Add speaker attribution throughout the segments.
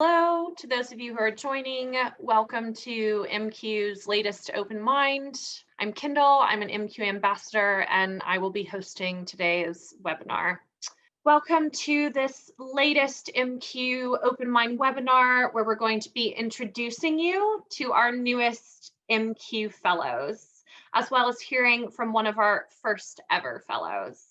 Speaker 1: Hello to those of you who are joining. Welcome to MQ's latest Open Mind. I'm Kendall, I'm an MQ ambassador, and I will be hosting today's webinar. Welcome to this latest MQ Open Mind webinar, where we're going to be introducing you to our newest MQ fellows, as well as hearing from one of our first ever fellows.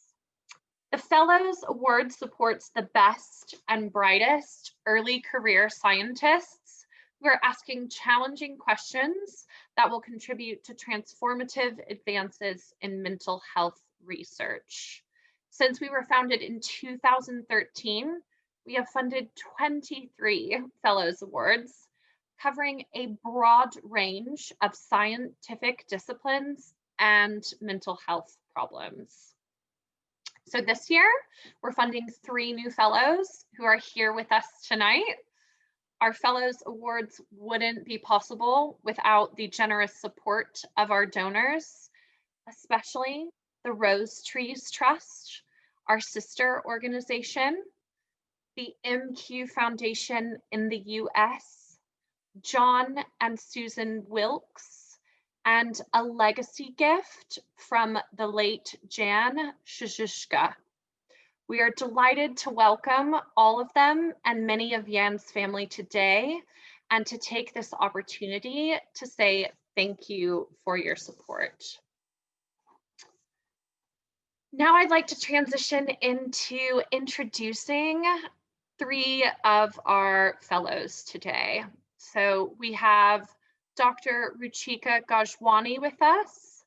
Speaker 1: The Fellows Award supports the best and brightest early career scientists who are asking challenging questions that will contribute to transformative advances in mental health research. Since we were founded in 2013, we have funded 23 Fellows Awards, covering a broad range of scientific disciplines and mental health problems. So this year, we're funding 3 new fellows who are here with us tonight. Our Fellows Awards wouldn't be possible without the generous support of our donors, especially the Rose Trees Trust, our sister organization, the MQ Foundation in the US, John and Susan Wilkes, and a legacy gift from the late Jan Szyszka. We are delighted to welcome all of them and many of Jan's family today, and to take this opportunity to say thank you for your support. Now I'd like to transition into introducing 3 of our fellows today. So we have Dr. Ruchika Gajwani with us,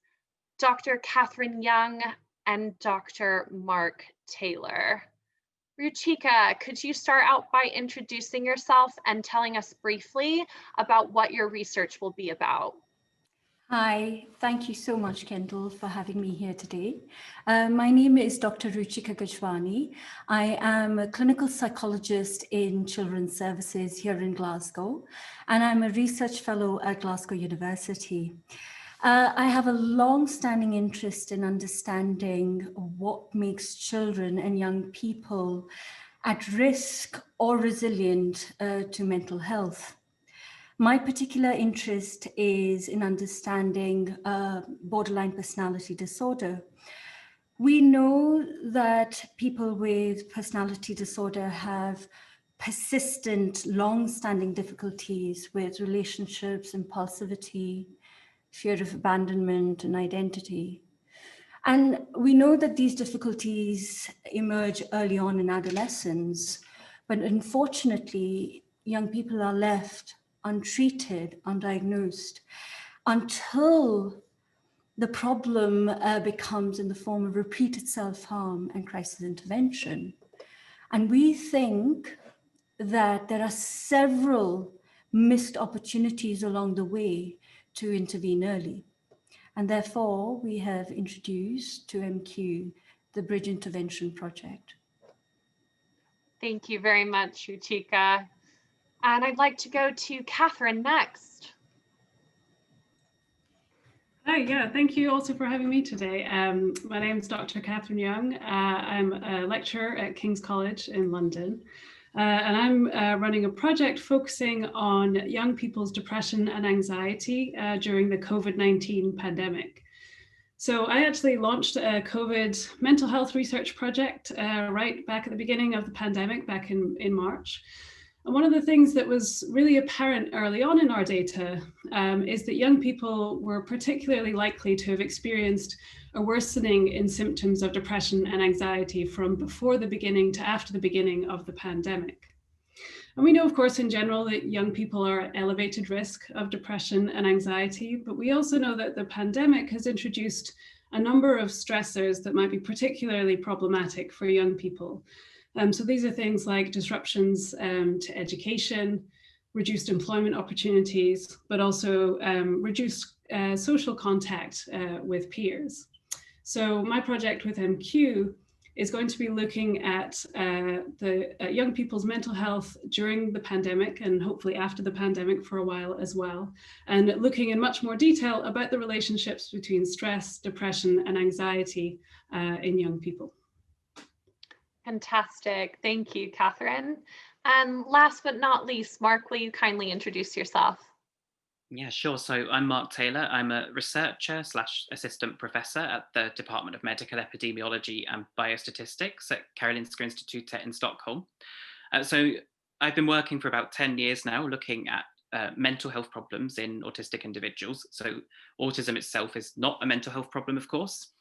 Speaker 1: Dr. Catherine Young, and Dr. Mark Taylor. Ruchika, could you start out by introducing yourself and telling us briefly about what your research will be about?
Speaker 2: Hi, thank you so much, Kendall, for having me here today. My name is Dr. Ruchika Gajwani. I am a clinical psychologist in Children's Services here in Glasgow, and I'm a research fellow at Glasgow University. I have a long-standing interest in understanding what makes children and young people at risk or resilient to mental health. My particular interest is in understanding borderline personality disorder. We know that people with personality disorder have persistent, long-standing difficulties with relationships, impulsivity, fear of abandonment, and identity. And we know that these difficulties emerge early on in adolescence, but unfortunately, young people are left untreated, undiagnosed, until the problem becomes in the form of repeated self-harm and crisis intervention. And we think that there are several missed opportunities along the way to intervene early. And therefore, we have introduced to MQ the Bridge Intervention Project.
Speaker 1: Thank you very much, Ruchika. And I'd like to go to Catherine next.
Speaker 3: Hi, yeah, thank you also for having me today. My name is Dr. Catherine Young. I'm a lecturer at King's College in London. And I'm running a project focusing on young people's depression and anxiety during the COVID-19 pandemic. So I actually launched a COVID mental health research project right back at the beginning of the pandemic, back in March. And one of the things that was really apparent early on in our data is that young people were particularly likely to have experienced a worsening in symptoms of depression and anxiety from before the beginning to after the beginning of the pandemic. And we know, of course, in general, that young people are at elevated risk of depression and anxiety, but we also know that the pandemic has introduced a number of stressors that might be particularly problematic for young people. So these are things like disruptions to education, reduced employment opportunities, but also reduced social contact with peers. So my project with MQ is going to be looking at the young people's mental health during the pandemic and hopefully after the pandemic for a while as well, and looking in much more detail about the relationships between stress, depression, and anxiety in young people.
Speaker 1: Fantastic. Thank you, Catherine. And last but not least, Mark, will you kindly introduce yourself?
Speaker 4: Yeah, sure. So I'm Mark Taylor. I'm a researcher / assistant professor at the Department of Medical Epidemiology and Biostatistics at Karolinska Institutet in Stockholm. So I've been working for about 10 years now looking at mental health problems in autistic individuals. So autism itself is not a mental health problem, of course,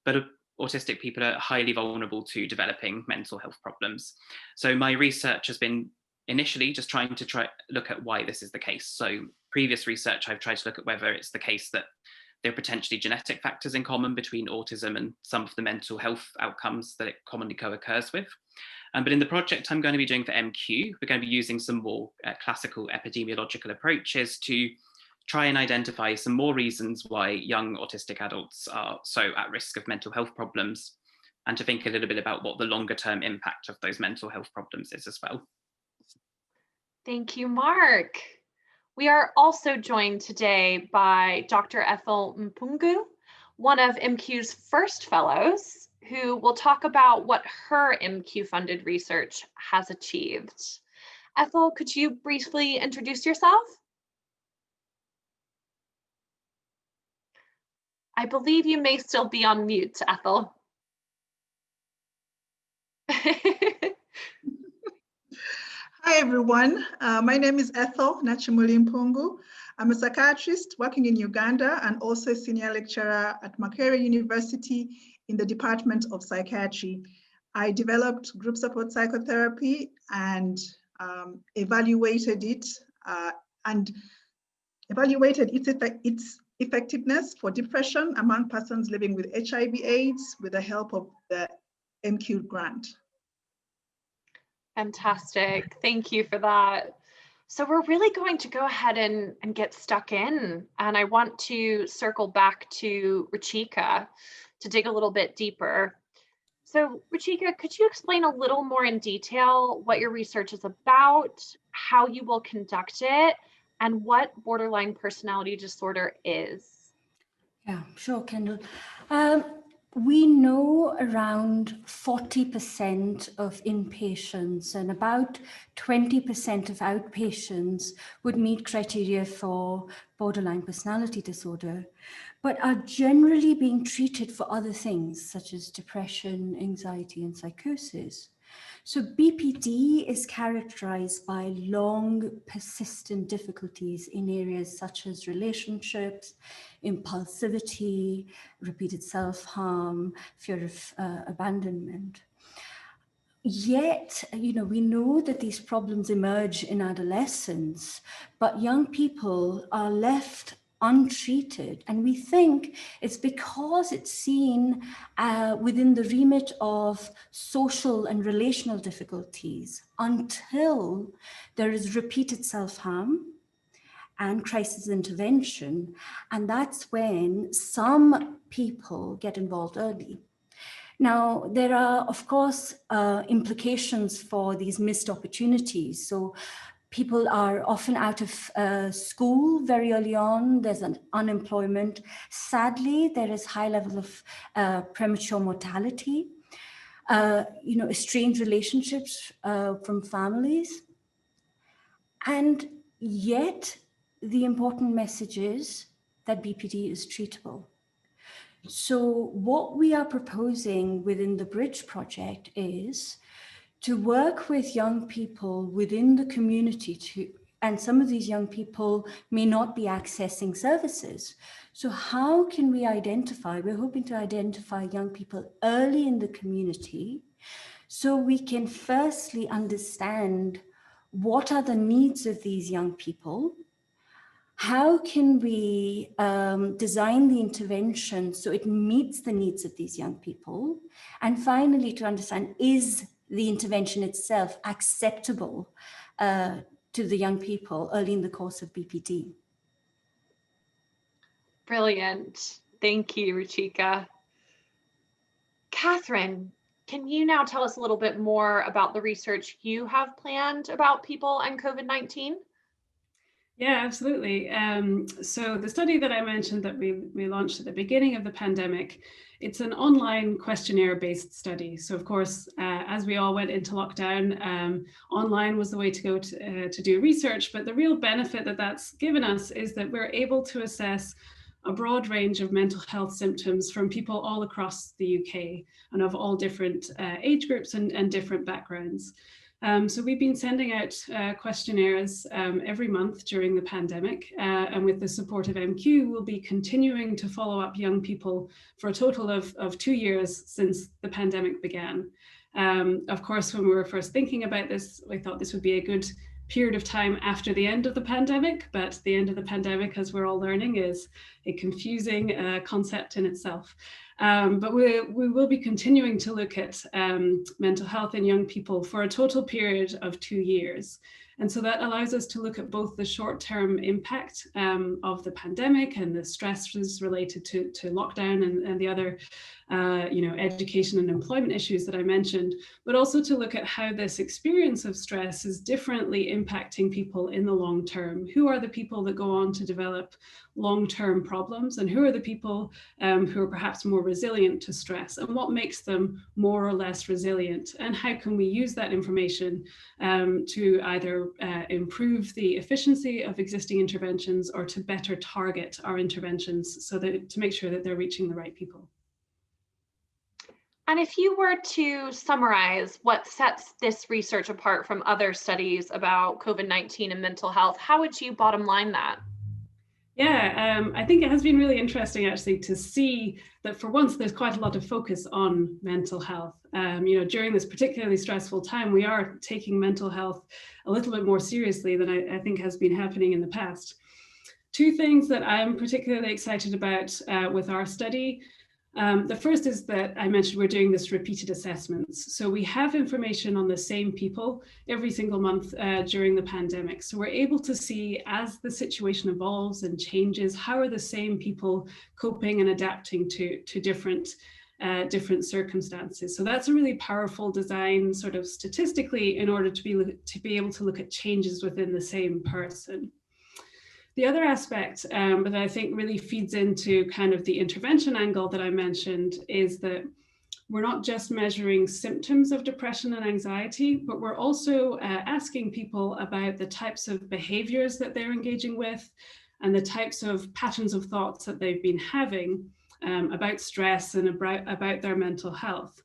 Speaker 4: but autistic people are highly vulnerable to developing mental health problems. So my research has been initially just trying to look at why this is the case. So previous research, I've tried to look at whether it's the case that there are potentially genetic factors in common between autism and some of the mental health outcomes that it commonly co-occurs with. But in the project I'm going to be doing for MQ, we're going to be using some more classical epidemiological approaches to try and identify some more reasons why young autistic adults are so at risk of mental health problems, and to think a little bit about what the longer term impact of those mental health problems is as well.
Speaker 1: Thank you, Mark. We are also joined today by Dr. Ethel Mpungu, one of MQ's first fellows, who will talk about what her MQ-funded research has achieved. Ethel, could you briefly introduce yourself? I believe you may still be on mute, Ethel.
Speaker 5: Hi, everyone. My name is Ethel Nakimuli-Mpungu. I'm a psychiatrist working in Uganda and also a senior lecturer at Makerere University in the Department of Psychiatry. I developed group support psychotherapy and evaluated its effectiveness for depression among persons living with HIV/AIDS with the help of the MQ grant.
Speaker 1: Fantastic. Thank you for that. So we're really going to go ahead and get stuck in. And I want to circle back to Ruchika to dig a little bit deeper. So Ruchika, could you explain a little more in detail what your research is about, how you will conduct it, and what borderline personality disorder is?
Speaker 2: Yeah, sure, Kendall. We know around 40% of inpatients and about 20% of outpatients would meet criteria for borderline personality disorder, but are generally being treated for other things such as depression, anxiety, and psychosis. So BPD is characterized by long, persistent difficulties in areas such as relationships, impulsivity, repeated self-harm, fear of abandonment. Yet, we know that these problems emerge in adolescence, but young people are left untreated. And we think it's because it's seen within the remit of social and relational difficulties until there is repeated self-harm and crisis intervention. And that's when some people get involved early. Now, there are, of course, implications for these missed opportunities. So people are often out of school very early on. There's an unemployment. Sadly, there is high level of premature mortality, estranged relationships from families. And yet, the important message is that BPD is treatable. So what we are proposing within the Bridge project is to work with young people within the community and some of these young people may not be accessing services. So how can we identify, we're hoping to identify young people early in the community so we can firstly understand what are the needs of these young people. How can we design the intervention so it meets the needs of these young people? And finally, to understand, is the intervention itself acceptable to the young people early in the course of BPD?
Speaker 1: Brilliant. Thank you, Ruchika. Catherine, can you now tell us a little bit more about the research you have planned about people and COVID-19?
Speaker 3: Yeah, absolutely. So the study that I mentioned that we launched at the beginning of the pandemic, it's an online questionnaire-based study. So of course, as we all went into lockdown, online was the way to go to do research. But the real benefit that that's given us is that we're able to assess a broad range of mental health symptoms from people all across the UK and of all different age groups and different backgrounds. So we've been sending out questionnaires every month during the pandemic, and with the support of MQ, we'll be continuing to follow up young people for a total of 2 years since the pandemic began. Of course, when we were first thinking about this, we thought this would be a good period of time after the end of the pandemic, but the end of the pandemic, as we're all learning, is a confusing concept in itself. But we will be continuing to look at mental health in young people for a total period of 2 years. And so that allows us to look at both the short-term impact of the pandemic and the stresses related to lockdown and the other education and employment issues that I mentioned, but also to look at how this experience of stress is differently impacting people in the long term. Who are the people that go on to develop long-term problems, and who are the people who are perhaps more resilient to stress, and what makes them more or less resilient, and how can we use that information to either improve the efficiency of existing interventions or to better target our interventions so that to make sure that they're reaching the right people.
Speaker 1: And if you were to summarize what sets this research apart from other studies about COVID-19 and mental health, how would you bottom line that?
Speaker 3: Yeah, I think it has been really interesting actually to see that for once there's quite a lot of focus on mental health. During this particularly stressful time, we are taking mental health a little bit more seriously than I think has been happening in the past. Two things that I'm particularly excited about with our study. The first is that I mentioned we're doing this repeated assessments. So we have information on the same people every single month during the pandemic. So we're able to see as the situation evolves and changes, how are the same people coping and adapting to different circumstances. So that's a really powerful design sort of statistically in order to be able to look at changes within the same person. The other aspect that I think really feeds into kind of the intervention angle that I mentioned is that we're not just measuring symptoms of depression and anxiety, but we're also asking people about the types of behaviors that they're engaging with and the types of patterns of thoughts that they've been having about stress and about their mental health.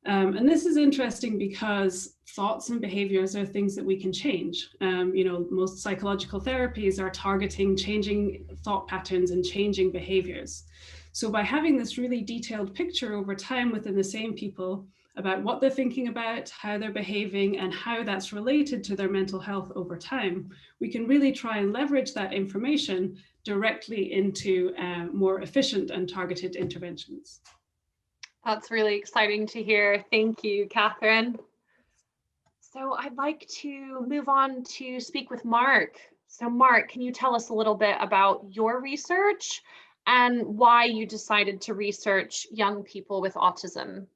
Speaker 3: And this is interesting because thoughts and behaviors are things that we can change. Most psychological therapies are targeting changing thought patterns and changing behaviors. So by having this really detailed picture over time within the same people about what they're thinking about, how they're behaving, and how that's related to their mental health over time, we can really try and leverage that information directly into more efficient and targeted interventions.
Speaker 1: That's really exciting to hear. Thank you, Catherine. So I'd like to move on to speak with Mark. So Mark, can you tell us a little bit about your research and why you decided to research young people with autism?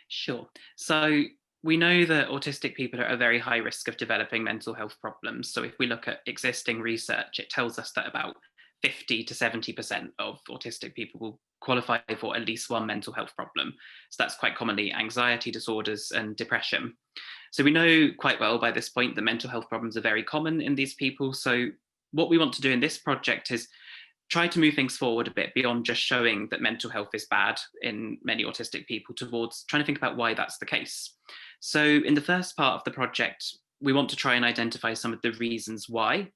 Speaker 4: Sure. So we know that autistic people are at a very high risk of developing mental health problems. So if we look at existing research, it tells us that about 50 to 70% of autistic people will qualify for at least one mental health problem. So that's quite commonly anxiety disorders and depression. So we know quite well by this point that mental health problems are very common in these people. So what we want to do in this project is try to move things forward a bit beyond just showing that mental health is bad in many autistic people towards trying to think about why that's the case. So in the first part of the project, we want to try and identify some of the reasons why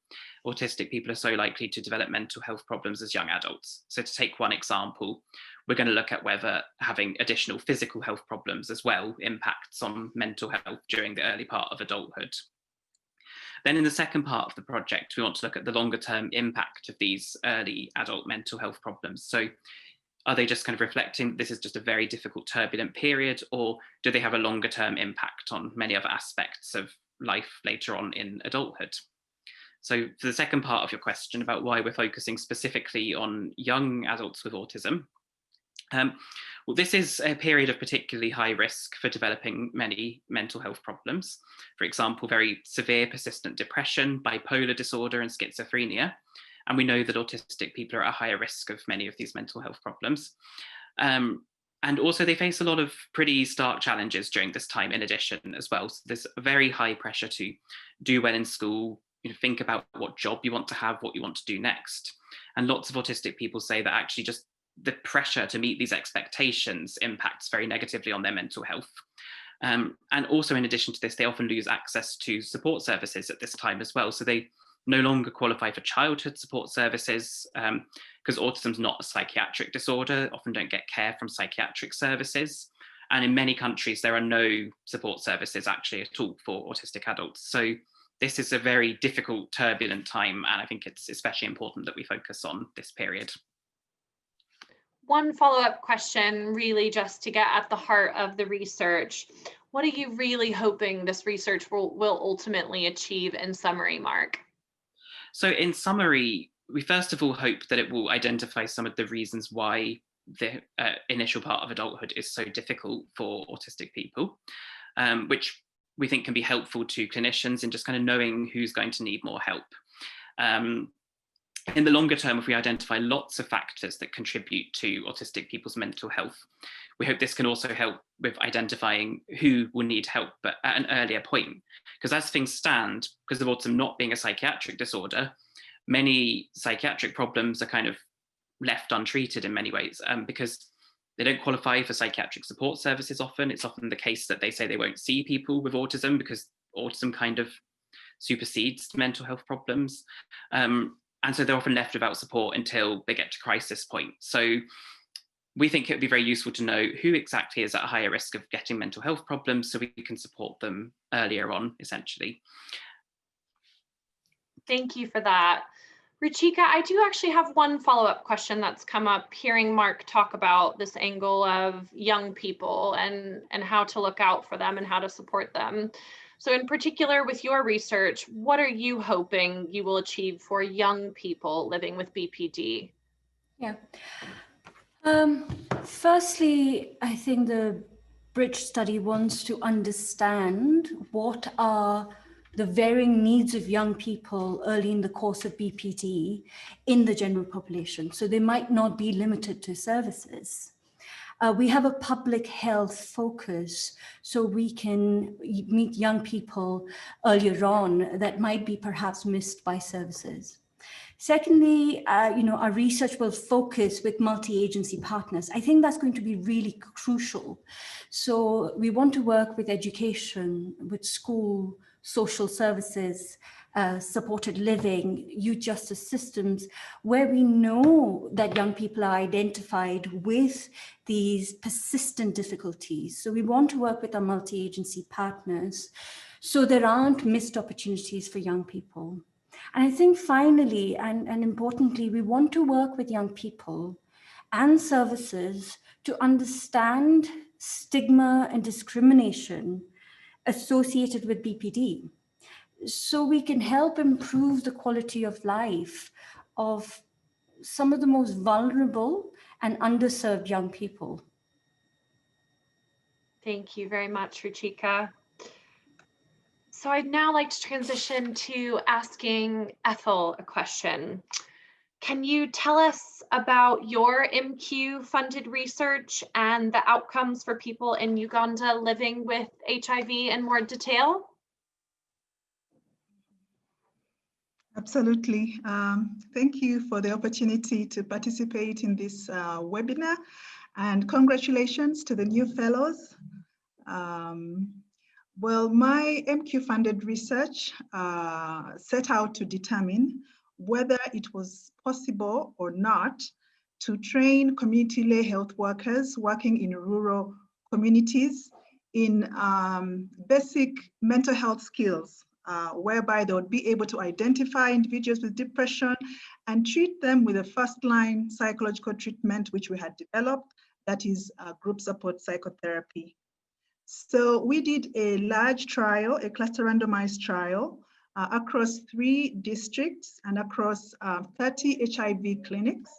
Speaker 4: autistic people are so likely to develop mental health problems as young adults. So to take one example, we're going to look at whether having additional physical health problems as well impacts on mental health during the early part of adulthood. Then in the second part of the project, we want to look at the longer term impact of these early adult mental health problems. So are they just kind of reflecting this is just a very difficult, turbulent period, or do they have a longer term impact on many other aspects of life later on in adulthood? So for the second part of your question about why we're focusing specifically on young adults with autism, Well, this is a period of particularly high risk for developing many mental health problems. For example, very severe persistent depression, bipolar disorder, and schizophrenia. And we know that autistic people are at a higher risk of many of these mental health problems. And also they face a lot of pretty stark challenges during this time in addition as well. So there's a very high pressure to do well in school, think about what job you want to have, what you want to do next. And lots of autistic people say that actually just the pressure to meet these expectations impacts very negatively on their mental health. And also in addition to this, they often lose access to support services at this time as well. So they no longer qualify for childhood support services because autism is not a psychiatric disorder, often don't get care from psychiatric services. And in many countries, there are no support services actually at all for autistic adults. So this is a very difficult, turbulent time. And I think it's especially important that we focus on this period.
Speaker 1: One follow-up question, really just to get at the heart of the research. What are you really hoping this research will ultimately achieve in summary, Mark?
Speaker 4: So in summary, we first of all hope that it will identify some of the reasons why the initial part of adulthood is so difficult for autistic people, which we think can be helpful to clinicians in just kind of knowing who's going to need more help. In the longer term, if we identify lots of factors that contribute to autistic people's mental health, we hope this can also help with identifying who will need help but at an earlier point. Because as things stand, because of autism not being a psychiatric disorder, many psychiatric problems are kind of left untreated in many ways because they don't qualify for psychiatric support services often. It's often the case that they say they won't see people with autism because autism kind of supersedes mental health problems. And so they're often left without support until they get to crisis point. So we think it would be very useful to know who exactly is at a higher risk of getting mental health problems so we can support them earlier on, essentially.
Speaker 1: Thank you for that. Ruchika, I do actually have one follow-up question that's come up hearing Mark talk about this angle of young people and how to look out for them and how to support them. So in particular with your research, what are you hoping you will achieve for young people living with BPD?
Speaker 2: Yeah. Firstly, I think the Bridge study wants to understand what are the varying needs of young people early in the course of BPD in the general population. So they might not be limited to services. We have a public health focus, so we can meet young people earlier on that might be perhaps missed by services. Secondly, our research will focus with multi-agency partners. I think that's going to be really crucial. So we want to work with education, with school, social services, supported living, youth justice systems, where we know that young people are identified with these persistent difficulties. So we want to work with our multi-agency partners so there aren't missed opportunities for young people. And I think finally, and importantly, we want to work with young people and services to understand stigma and discrimination associated with BPD, so we can help improve the quality of life of some of the most vulnerable and underserved young people.
Speaker 1: Thank you very much, Ruchika. So I'd now like to transition to asking Ethel a question. Can you tell us about your MQ-funded research and the outcomes for people in Uganda living with HIV in more detail?
Speaker 5: Absolutely. Thank you for the opportunity to participate in this webinar, and congratulations to the new fellows. Well, my MQ-funded research set out to determine whether it was possible or not to train community lay health workers working in rural communities in basic mental health skills, whereby they would be able to identify individuals with depression and treat them with a first-line psychological treatment, which we had developed, that is group support psychotherapy. So we did a large trial, a cluster randomized trial across 3 districts and across 30 HIV clinics.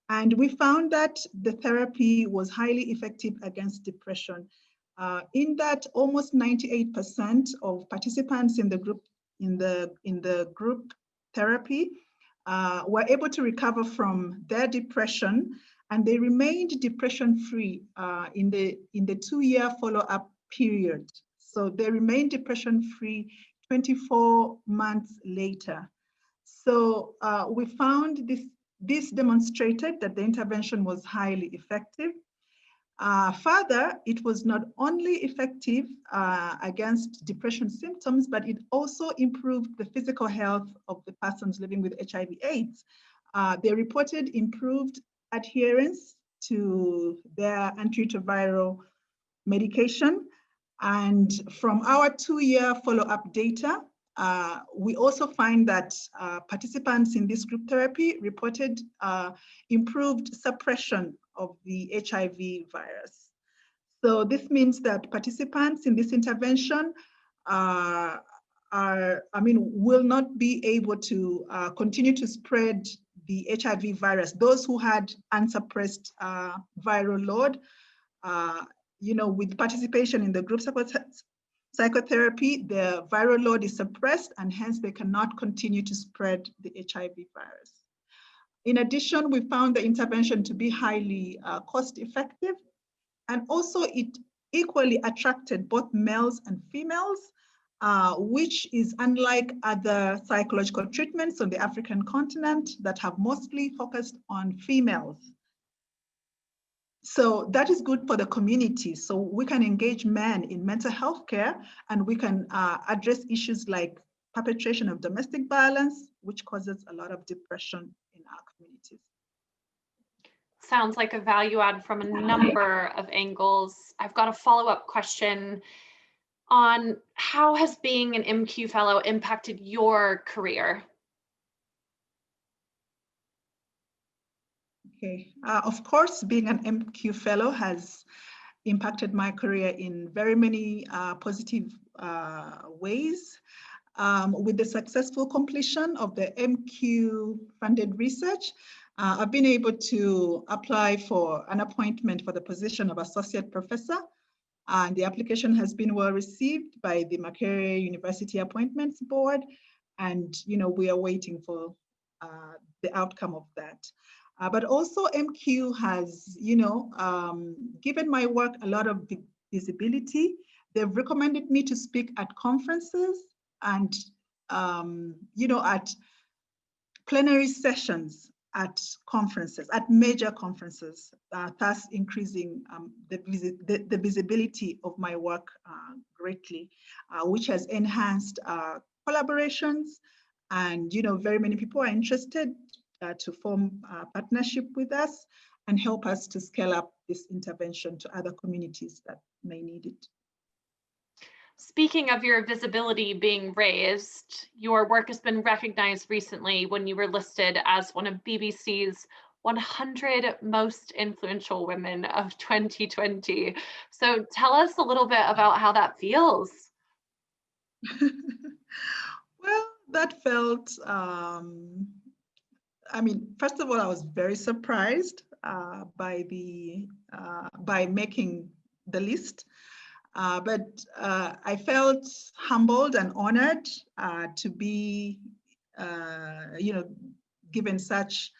Speaker 5: And we found that the therapy was highly effective against depression. In that, almost 98% of participants in the group therapy were able to recover from their depression, and they remained depression-free in the 2-year follow-up period. So they remained depression-free 24 months later. So we found this demonstrated that the intervention was highly effective. Further, it was not only effective against depression symptoms, but it also improved the physical health of the persons living with HIV/AIDS. They reported improved adherence to their antiretroviral medication. And from our 2-year follow-up data, we also find that participants in this group therapy reported improved suppression of the HIV virus. So this means that participants in this intervention will not be able to continue to spread the HIV virus. Those who had unsuppressed viral load, with participation in the group psychotherapy, the viral load is suppressed, and hence they cannot continue to spread the HIV virus. In addition, we found the intervention to be highly cost-effective, and also it equally attracted both males and females, which is unlike other psychological treatments on the African continent that have mostly focused on females. So that is good for the community. So we can engage men in mental health care, and we can address issues like perpetration of domestic violence, which causes a lot of depression in our communities.
Speaker 1: Sounds like a value add from a number of angles. I've got a follow-up question on how has being an MQ fellow impacted your career?
Speaker 5: Okay, of course, being an MQ fellow has impacted my career in very many positive ways. With the successful completion of the MQ funded research, I've been able to apply for an appointment for the position of associate professor, and the application has been well received by the Makerere University Appointments Board, and we are waiting for the outcome of that. But also MQ has, given my work a lot of visibility. They've recommended me to speak at conferences and, at plenary sessions at conferences, at major conferences, thus increasing the visibility of my work greatly, which has enhanced collaborations. And, very many people are interested to form a partnership with us and help us to scale up this intervention to other communities that may need it.
Speaker 1: Speaking of your visibility being raised, your work has been recognized recently when you were listed as one of BBC's 100 most influential women of 2020. So tell us a little bit about how that feels.
Speaker 5: Well, that felt, first of all, I was very surprised by making the list. But I felt humbled and honored to be, given such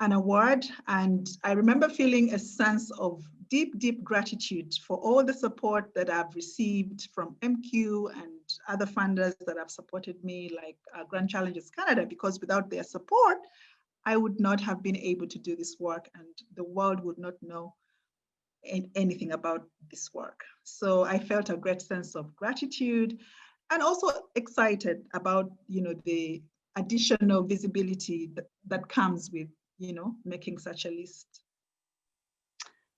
Speaker 5: an award. And I remember feeling a sense of deep, deep gratitude for all the support that I've received from MQ and other funders that have supported me, like Grand Challenges Canada, because without their support, I would not have been able to do this work, and the world would not know anything about this work. So I felt a great sense of gratitude and also excited about, the additional visibility that comes with, making such a list.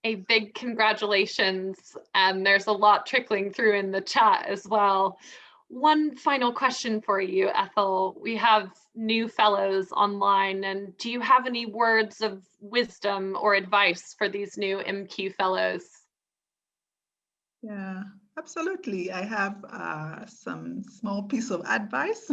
Speaker 1: A big congratulations, and there's a lot trickling through in the chat as well. One final question for you, Ethel. We have new fellows online, and do you have any words of wisdom or advice for these new MQ fellows?
Speaker 5: Yeah, absolutely. I have some small piece of advice,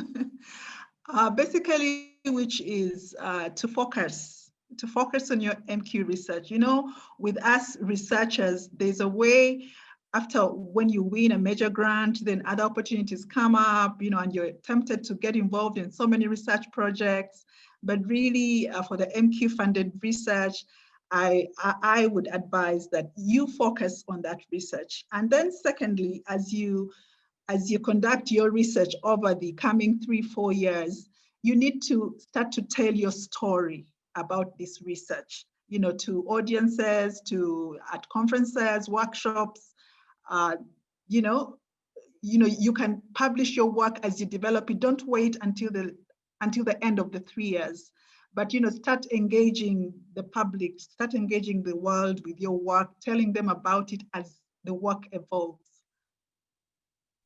Speaker 5: basically, which is to focus. focus on your MQ research. You know, with us researchers, there's a way after when you win a major grant, then other opportunities come up, you know, and you're tempted to get involved in so many research projects. But really, for the MQ funded research, I would advise that you focus on that research. And then secondly, as you conduct your research over the coming 3-4 years, you need to start to tell your story about this research, you know, to audiences, at conferences, workshops. You know, you can publish your work as you develop it. Don't wait until the end of the 3 years, but, you know, start engaging the public, start engaging the world with your work, telling them about it as the work evolves.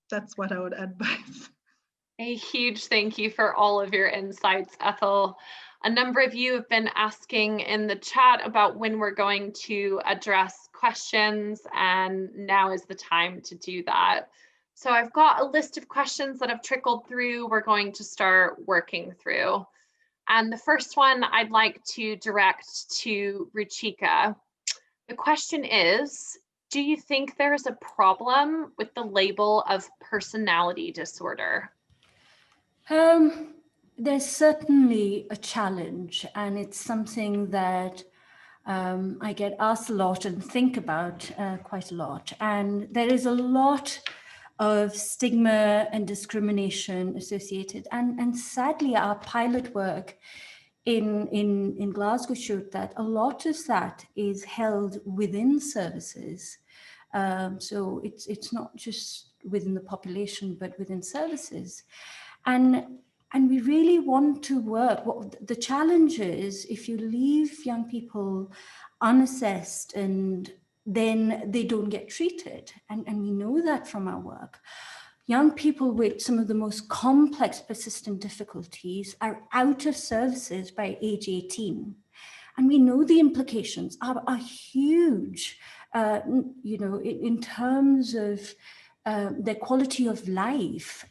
Speaker 5: That's what I would advise.
Speaker 1: A huge thank you for all of your insights, Ethel. A number of you have been asking in the chat about when we're going to address questions, and now is the time to do that. So I've got a list of questions that have trickled through. We're going to start working through. And the first one I'd like to direct to Ruchika. The question is, do you think there is a problem with the label of personality disorder?
Speaker 2: There's certainly a challenge, and it's something that I get asked a lot and think about quite a lot. And there is a lot of stigma and discrimination associated. And sadly, our pilot work in Glasgow showed that a lot of that is held within services. So it's not just within the population, but within services. And we really want to work. What the challenge is, if you leave young people unassessed and then they don't get treated. And we know that from our work. Young people with some of the most complex persistent difficulties are out of services by age 18. And we know the implications are huge, you know, in terms of their quality of life.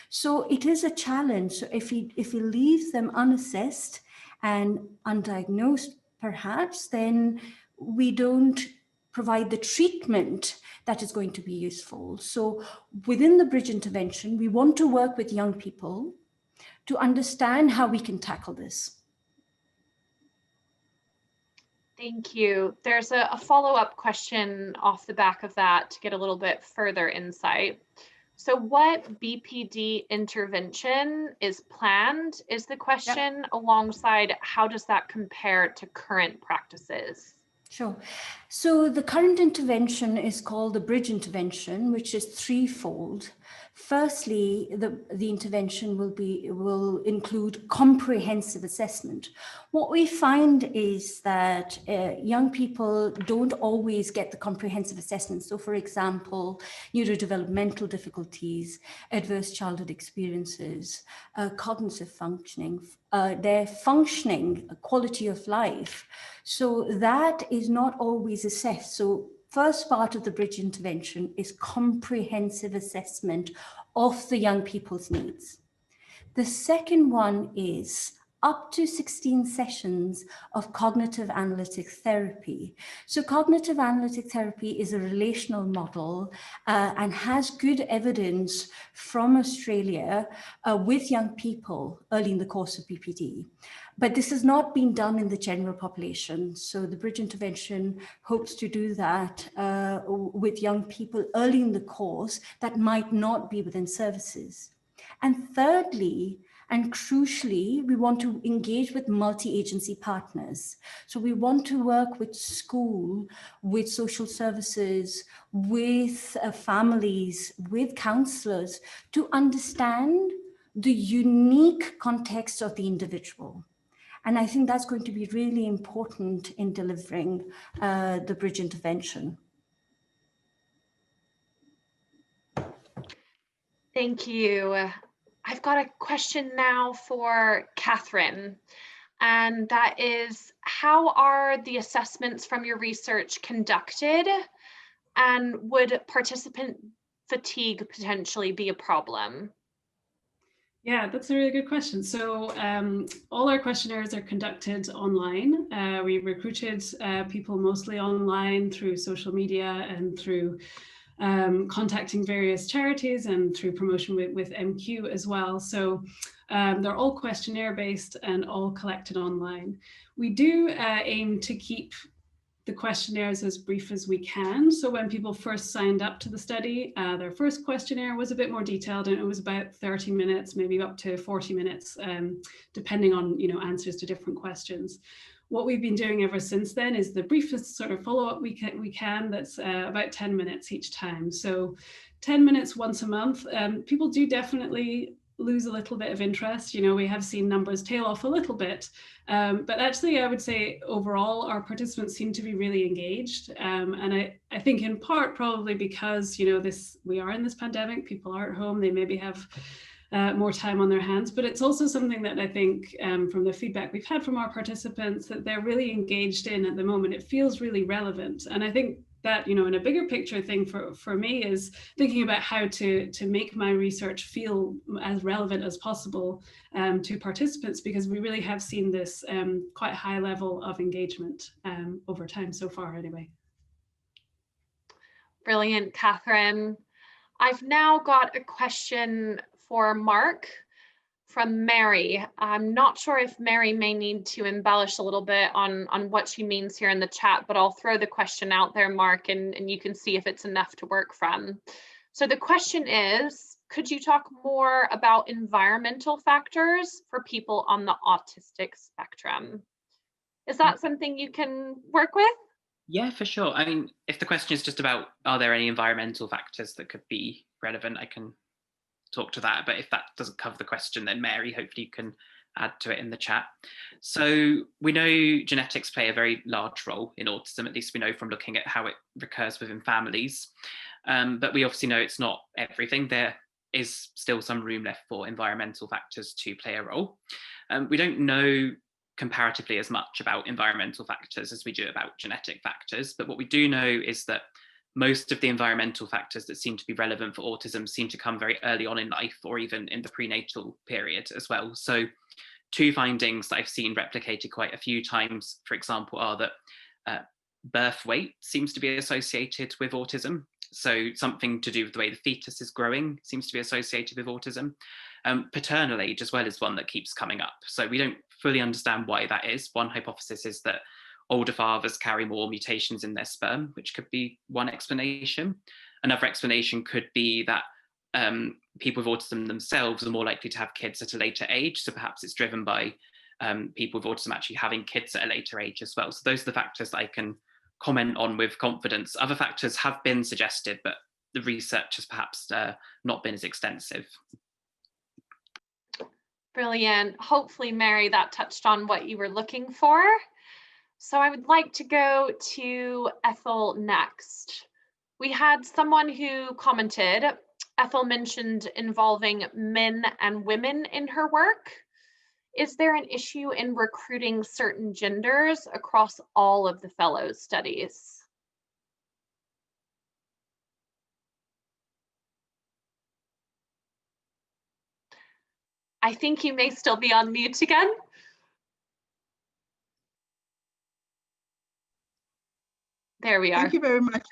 Speaker 2: So it is a challenge. So if we leave them unassessed and undiagnosed, perhaps, then we don't provide the treatment that is going to be useful. So within the bridge intervention, we want to work with young people to understand how we can tackle this.
Speaker 1: Thank you. There's a follow-up question off the back of that to get a little bit further insight. So what BPD intervention is planned is the question. Yep. Alongside, how does that compare to current practices?
Speaker 2: Sure. So the current intervention is called the bridge intervention, which is threefold. Firstly, the intervention will include comprehensive assessment. What we find is that young people don't always get the comprehensive assessment. So, for example, neurodevelopmental difficulties, adverse childhood experiences, cognitive functioning, their functioning, quality of life. So that is not always assessed. So first part of the bridge intervention is comprehensive assessment of the young people's needs. The second one is up to 16 sessions of cognitive analytic therapy. So cognitive analytic therapy is a relational model and has good evidence from Australia with young people early in the course of BPD. But this has not been done in the general population. So the bridge intervention hopes to do that with young people early in the course that might not be within services. And thirdly, and crucially, we want to engage with multi-agency partners. So we want to work with school, with social services, with families, with counselors to understand the unique context of the individual. And I think that's going to be really important in delivering the bridge intervention.
Speaker 1: Thank you. I've got a question now for Catherine, and that is, how are the assessments from your research conducted, and would participant fatigue potentially be a problem?
Speaker 3: Yeah, that's a really good question. So all our questionnaires are conducted online. We recruited people mostly online through social media and through contacting various charities and through promotion with MQ as well. So they're all questionnaire based and all collected online. We do aim to keep the questionnaires as brief as we can. So when people first signed up to the study, their first questionnaire was a bit more detailed, and it was about 30 minutes, maybe up to 40 minutes, depending on answers to different questions. What we've been doing ever since then is the briefest sort of follow-up we can that's about 10 minutes each time. So 10 minutes once a month. People do definitely lose a little bit of interest. We have seen numbers tail off a little bit, but actually I would say overall our participants seem to be really engaged, and I think in part probably because we are in this pandemic, people are at home, they maybe have more time on their hands, but it's also something that I think from the feedback we've had from our participants that they're really engaged in at the moment. It feels really relevant, and I think that in a bigger picture thing for me is thinking about how to make my research feel as relevant as possible to participants, because we really have seen this quite high level of engagement over time so far anyway.
Speaker 1: Brilliant, Catherine. I've now got a question for Mark from Mary. I'm not sure if Mary may need to embellish a little bit on what she means here in the chat, but I'll throw the question out there, Mark, and you can see if it's enough to work from. So the question is, could you talk more about environmental factors for people on the autistic spectrum? Is that something you can work with?
Speaker 4: Yeah, for sure. I mean, if the question is just about, are there any environmental factors that could be relevant, I can talk to that. But if that doesn't cover the question, then Mary, hopefully you can add to it in the chat. So we know genetics play a very large role in autism, at least we know from looking at how it recurs within families. But we obviously know it's not everything. There is still some room left for environmental factors to play a role. We don't know comparatively as much about environmental factors as we do about genetic factors, but what we do know is that most of the environmental factors that seem to be relevant for autism seem to come very early on in life, or even in the prenatal period as well. So two findings that I've seen replicated quite a few times, for example, are that birth weight seems to be associated with autism. So something to do with the way the fetus is growing seems to be associated with autism. Paternal age as well is one that keeps coming up. So we don't fully understand why that is. One hypothesis is that older fathers carry more mutations in their sperm, which could be one explanation. Another explanation could be that people with autism themselves are more likely to have kids at a later age. So perhaps it's driven by people with autism actually having kids at a later age as well. So those are the factors that I can comment on with confidence. Other factors have been suggested, but the research has perhaps not been as extensive.
Speaker 1: Brilliant. Hopefully, Mary, that touched on what you were looking for. So I would like to go to Ethel next. We had someone who commented, Ethel mentioned involving men and women in her work. Is there an issue in recruiting certain genders across all of the fellows studies? I think you may still be on mute again. There we are.
Speaker 5: Thank you very much.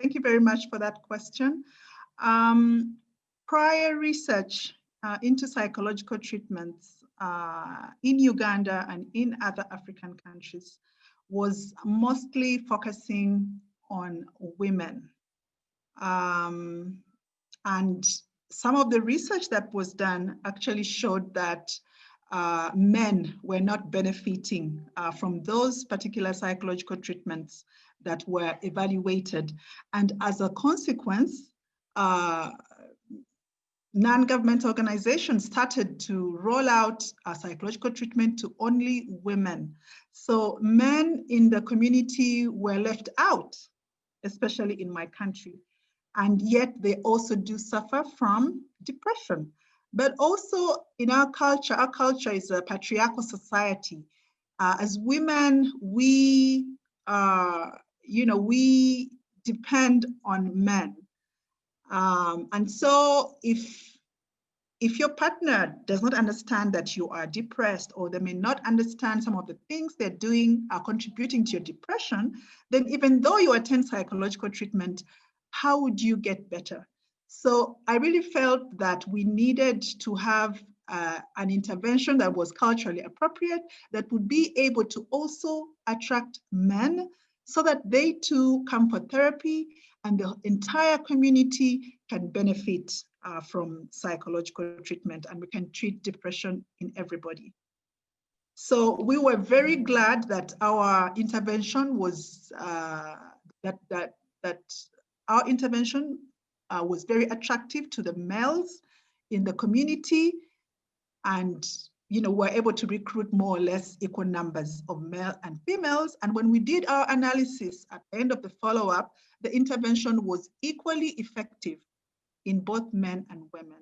Speaker 5: Thank you very much for that question. Prior research into psychological treatments in Uganda and in other African countries was mostly focusing on women. And some of the research that was done actually showed that men were not benefiting from those particular psychological treatments that were evaluated. And as a consequence, non-governmental organizations started to roll out psychological treatment to only women. So men in the community were left out, especially in my country. And yet they also do suffer from depression. But also in our culture is a patriarchal society. As women, we depend on men. And so if if your partner does not understand that you are depressed, or they may not understand some of the things they're doing are contributing to your depression, then even though you attend psychological treatment, how would you get better? So I really felt that we needed to have an intervention that was culturally appropriate, that would be able to also attract men so that they too come for therapy and the entire community can benefit from psychological treatment, and we can treat depression in everybody. So we were very glad that our intervention was was very attractive to the males in the community, and we're able to recruit more or less equal numbers of male and females. And when we did our analysis at the end of the follow-up, the intervention was equally effective in both men and women.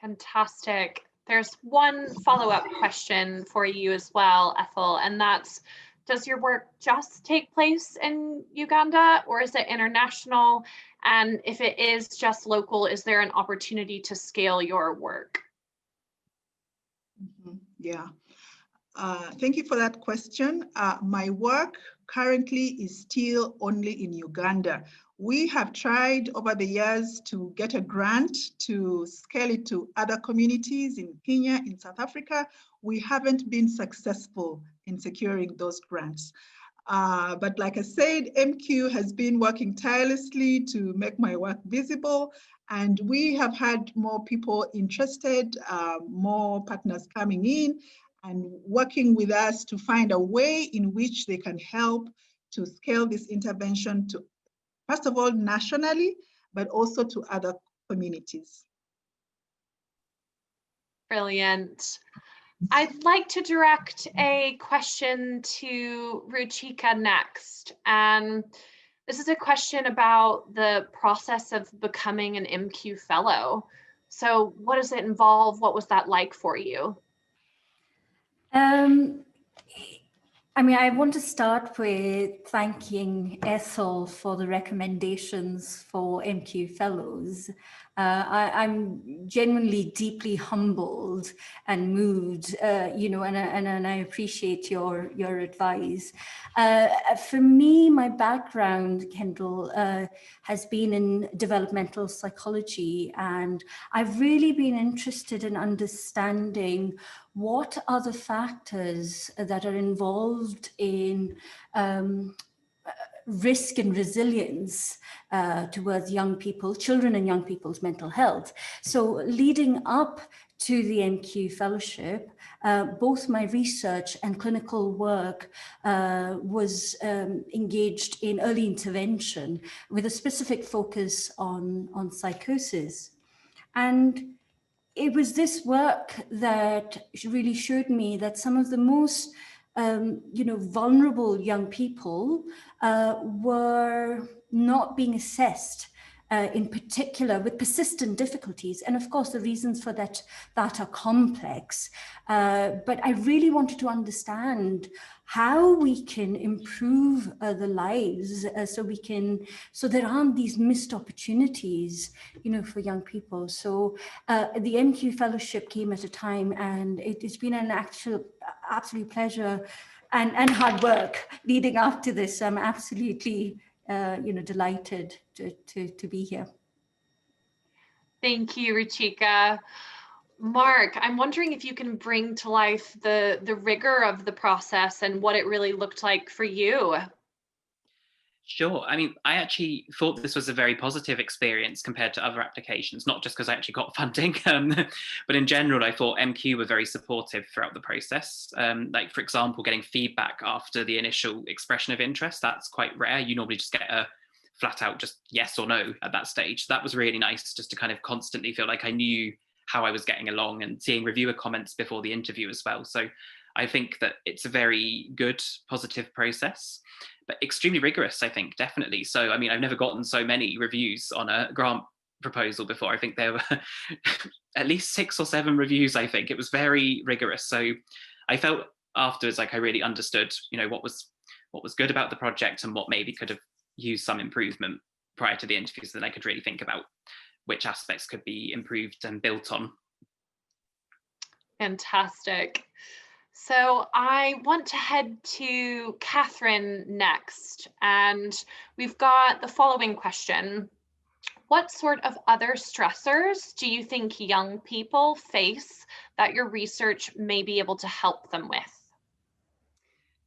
Speaker 1: Fantastic. There's one follow-up question for you as well, Ethel, and that's, does your work just take place in Uganda, or is it international? And if it is just local, is there an opportunity to scale your work?
Speaker 5: Yeah, thank you for that question. My work currently is still only in Uganda. We have tried over the years to get a grant to scale it to other communities in Kenya, in South Africa. We haven't been successful in securing those grants. But like I said, MQ has been working tirelessly to make my work visible, and we have had more people interested, more partners coming in and working with us to find a way in which they can help to scale this intervention to, first of all, nationally, but also to other communities.
Speaker 1: Brilliant. I'd like to direct a question to Ruchika next. And this is a question about the process of becoming an MQ fellow. So what does it involve? What was that like for you?
Speaker 2: I want to start with thanking Ethel for the recommendations for MQ Fellows. I'm genuinely deeply humbled and moved, and I appreciate your advice. For me, my background, Kendall, has been in developmental psychology, and I've really been interested in understanding what are the factors that are involved in risk and resilience towards young people, children and young people's mental health. So leading up to the MQ Fellowship, both my research and clinical work was engaged in early intervention with a specific focus on psychosis. And it was this work that really showed me that some of the most vulnerable young people were not being assessed in particular with persistent difficulties. And of course, the reasons for that are complex. But I really wanted to understand how we can improve the lives so there aren't these missed opportunities, for young people. So the MQ Fellowship came at a time, and it's been an absolute pleasure and hard work leading up to this. I'm absolutely delighted to be here.
Speaker 1: Thank you, Ruchika. Mark, I'm wondering if you can bring to life the rigor of the process and what it really looked like for you.
Speaker 4: Sure. I actually thought this was a very positive experience compared to other applications, not just because I actually got funding, but in general, I thought MQ were very supportive throughout the process. Like, for example, getting feedback after the initial expression of interest, that's quite rare. You normally just get a flat out just yes or no at that stage. That was really nice, just to kind of constantly feel like I knew how I was getting along, and seeing reviewer comments before the interview as well. So I think that it's a very good, positive process, but extremely rigorous, I think, definitely. So, I've never gotten so many reviews on a grant proposal before. I think there were at least 6 or 7 reviews, I think. It was very rigorous. So I felt afterwards like I really understood, what was good about the project and what maybe could have used some improvement prior to the interview, so that I could really think about which aspects could be improved and built on.
Speaker 1: Fantastic. So I want to head to Catherine next, and we've got the following question. What sort of other stressors do you think young people face that your research may be able to help them with?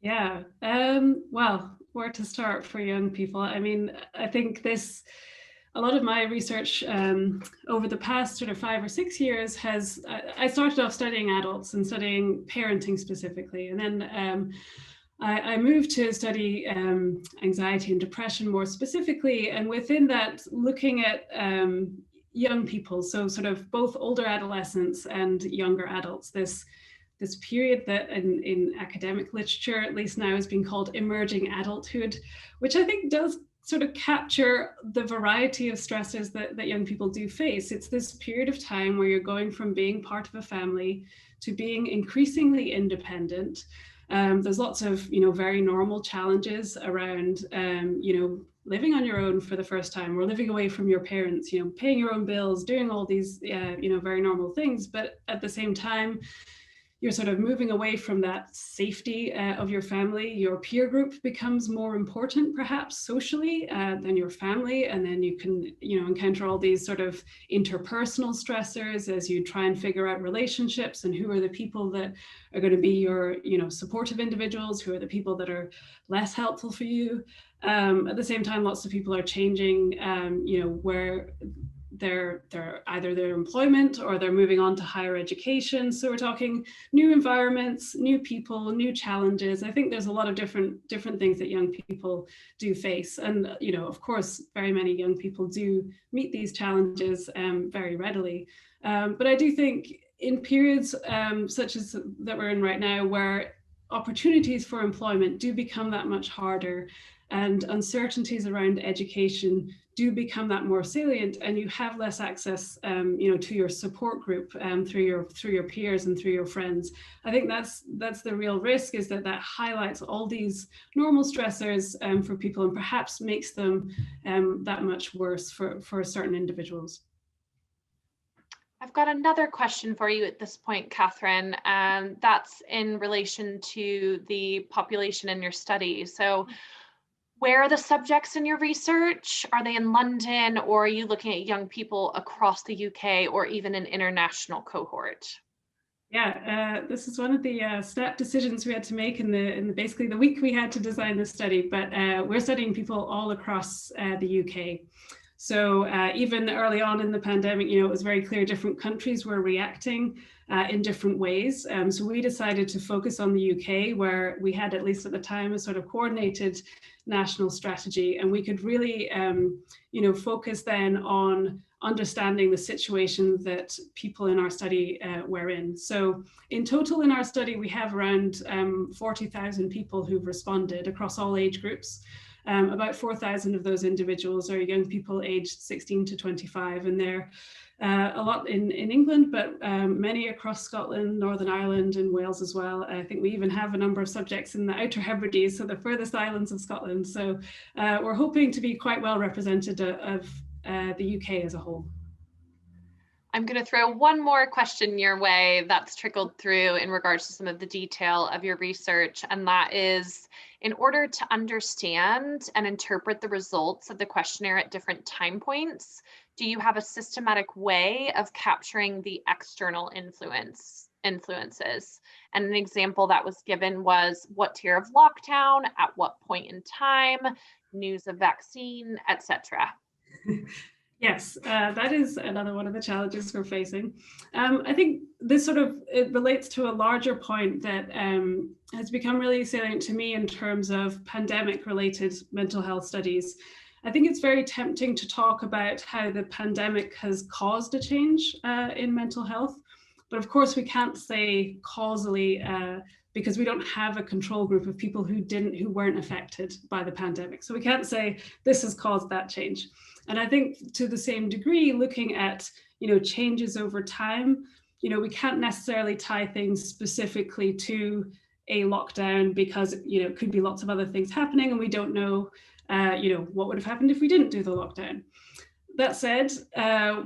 Speaker 3: Yeah, well, where to start for young people? I mean, I think a lot of my research over the past sort of 5 or 6 years I started off studying adults and studying parenting specifically. And then I moved to study anxiety and depression more specifically. And within that, looking at young people, so sort of both older adolescents and younger adults, this period that in academic literature, at least now, has been called emerging adulthood, which I think does sort of capture the variety of stresses that young people do face. It's this period of time where you're going from being part of a family to being increasingly independent. There's lots of, very normal challenges around, living on your own for the first time, or living away from your parents, paying your own bills, doing all these, very normal things. But at the same time, you're sort of moving away from that safety of your family. Your peer group becomes more important, perhaps socially, than your family. And then you can, encounter all these sort of interpersonal stressors as you try and figure out relationships and who are the people that are going to be your, supportive individuals, who are the people that are less helpful for you. At the same time, lots of people are changing, where they're either their employment or they're moving on to higher education. So we're talking new environments, new people, new challenges. I think there's a lot of different things that young people do face. And, of course, very many young people do meet these challenges very readily. But I do think in periods such as that we're in right now, where opportunities for employment do become that much harder, and uncertainties around education do become that more salient, and you have less access, to your support group through your peers and through your friends. I think that's the real risk, is that highlights all these normal stressors for people, and perhaps makes them that much worse for certain individuals.
Speaker 1: I've got another question for you at this point, Catherine, and that's in relation to the population in your study. So where are the subjects in your research? Are they in London, or are you looking at young people across the UK or even an international cohort?
Speaker 3: Yeah, this is one of the snap decisions we had to make in basically the week we had to design this study, but we're studying people all across the UK. So even early on in the pandemic, it was very clear different countries were reacting in different ways. So we decided to focus on the UK, where we had, at least at the time, a sort of coordinated national strategy. And we could really, focus then on understanding the situation that people in our study were in. So in total in our study, we have around 40,000 people who've responded across all age groups. About 4,000 of those individuals are young people aged 16 to 25, and they're a lot in England, but many across Scotland, Northern Ireland, and Wales as well. I think we even have a number of subjects in the Outer Hebrides, so the furthest islands of Scotland. So we're hoping to be quite well represented of the UK as a whole.
Speaker 1: I'm going to throw one more question your way that's trickled through in regards to some of the detail of your research, and that is, in order to understand and interpret the results of the questionnaire at different time points, do you have a systematic way of capturing the external influences? And an example that was given was what tier of lockdown, at what point in time, news of vaccine, etc.
Speaker 3: Yes, that is another one of the challenges we're facing. I think this it relates to a larger point that has become really salient to me in terms of pandemic-related mental health studies. I think it's very tempting to talk about how the pandemic has caused a change in mental health, but of course we can't say causally because we don't have a control group of people who weren't affected by the pandemic. So we can't say this has caused that change. And I think to the same degree, looking at, changes over time, we can't necessarily tie things specifically to a lockdown because, it could be lots of other things happening and we don't know, what would have happened if we didn't do the lockdown. that said,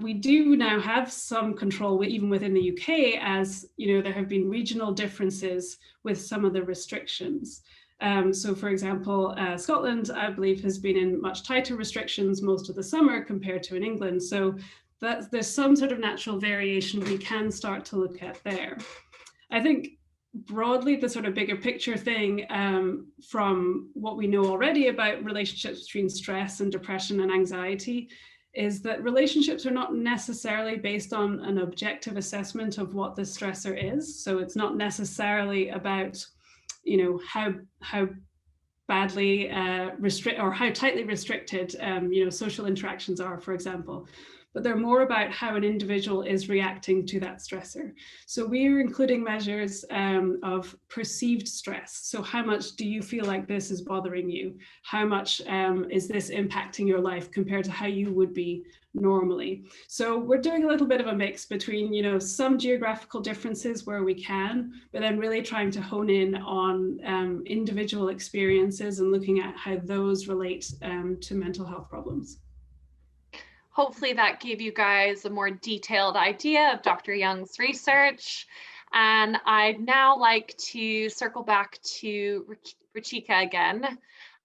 Speaker 3: we do now have some control, even within the UK, as you know, there have been regional differences with some of the restrictions. So for example, Scotland, I believe, has been in much tighter restrictions most of the summer compared to in England. So there's some sort of natural variation we can start to look at there. I think broadly, the sort of bigger picture thing from what we know already about relationships between stress and depression and anxiety is that relationships are not necessarily based on an objective assessment of what the stressor is. So it's not necessarily about, you know, how badly or how tightly restricted, you know, social interactions are, for example. But they're more about how an individual is reacting to that stressor. So we're including measures of perceived stress. So how much do you feel like this is bothering you? How much is this impacting your life compared to how you would be normally? So we're doing a little bit of a mix between, you know, some geographical differences where we can, but then really trying to hone in on individual experiences and looking at how those relate to mental health problems.
Speaker 1: Hopefully that gave you guys a more detailed idea of Dr. Young's research. And I'd now like to circle back to Ruchika again.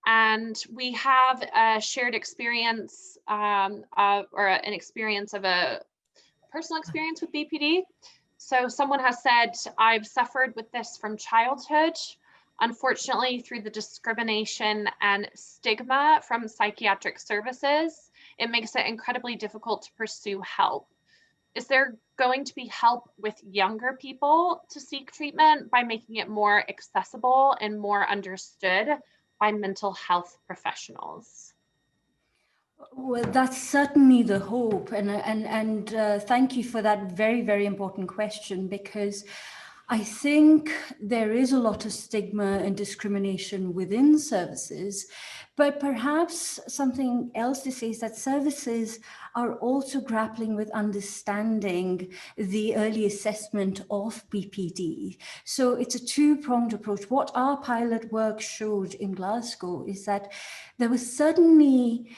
Speaker 1: And we have a shared experience or an experience of a personal experience with BPD. So someone has said, I've suffered with this from childhood. Unfortunately, through the discrimination and stigma from psychiatric services, it makes it incredibly difficult to pursue help. Is there going to be help with younger people to seek treatment by making it more accessible and more understood by mental health professionals?
Speaker 2: Well, that's certainly the hope. And thank you for that very, very important question, because I think there is a lot of stigma and discrimination within services, but perhaps something else to say is that services are also grappling with understanding the early assessment of BPD. So it's a two-pronged approach. What our pilot work showed in Glasgow is that there was certainly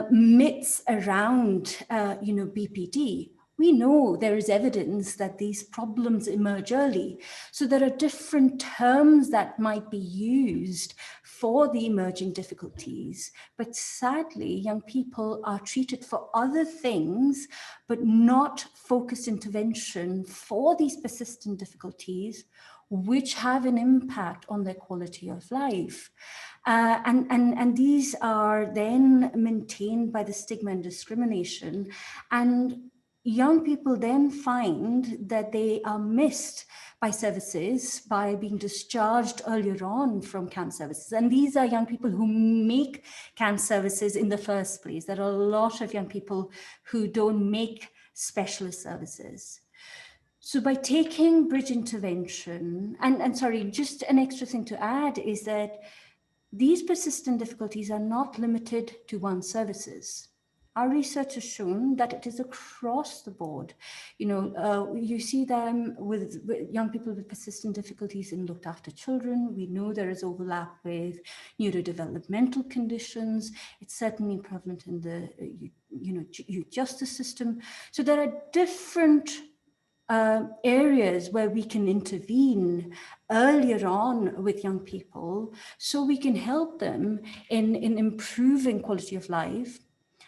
Speaker 2: myths around, you know, BPD. We know there is evidence that these problems emerge early. So there are different terms that might be used for the emerging difficulties. But sadly, young people are treated for other things, but not focused intervention for these persistent difficulties, which have an impact on their quality of life. And these are then maintained by the stigma and discrimination. And young people then find that they are missed by services by being discharged earlier on from CAMP services. And these are young people who make CAMP services in the first place. There are a lot of young people who don't make specialist services. So by taking bridge intervention, and sorry, just an extra thing to add is that these persistent difficulties are not limited to one services. Our research has shown that it is across the board. You know, you see them with young people with persistent difficulties in looked after children. We know there is overlap with neurodevelopmental conditions. It's certainly prevalent in the youth justice system. So there are different areas where we can intervene earlier on with young people so we can help them in improving quality of life.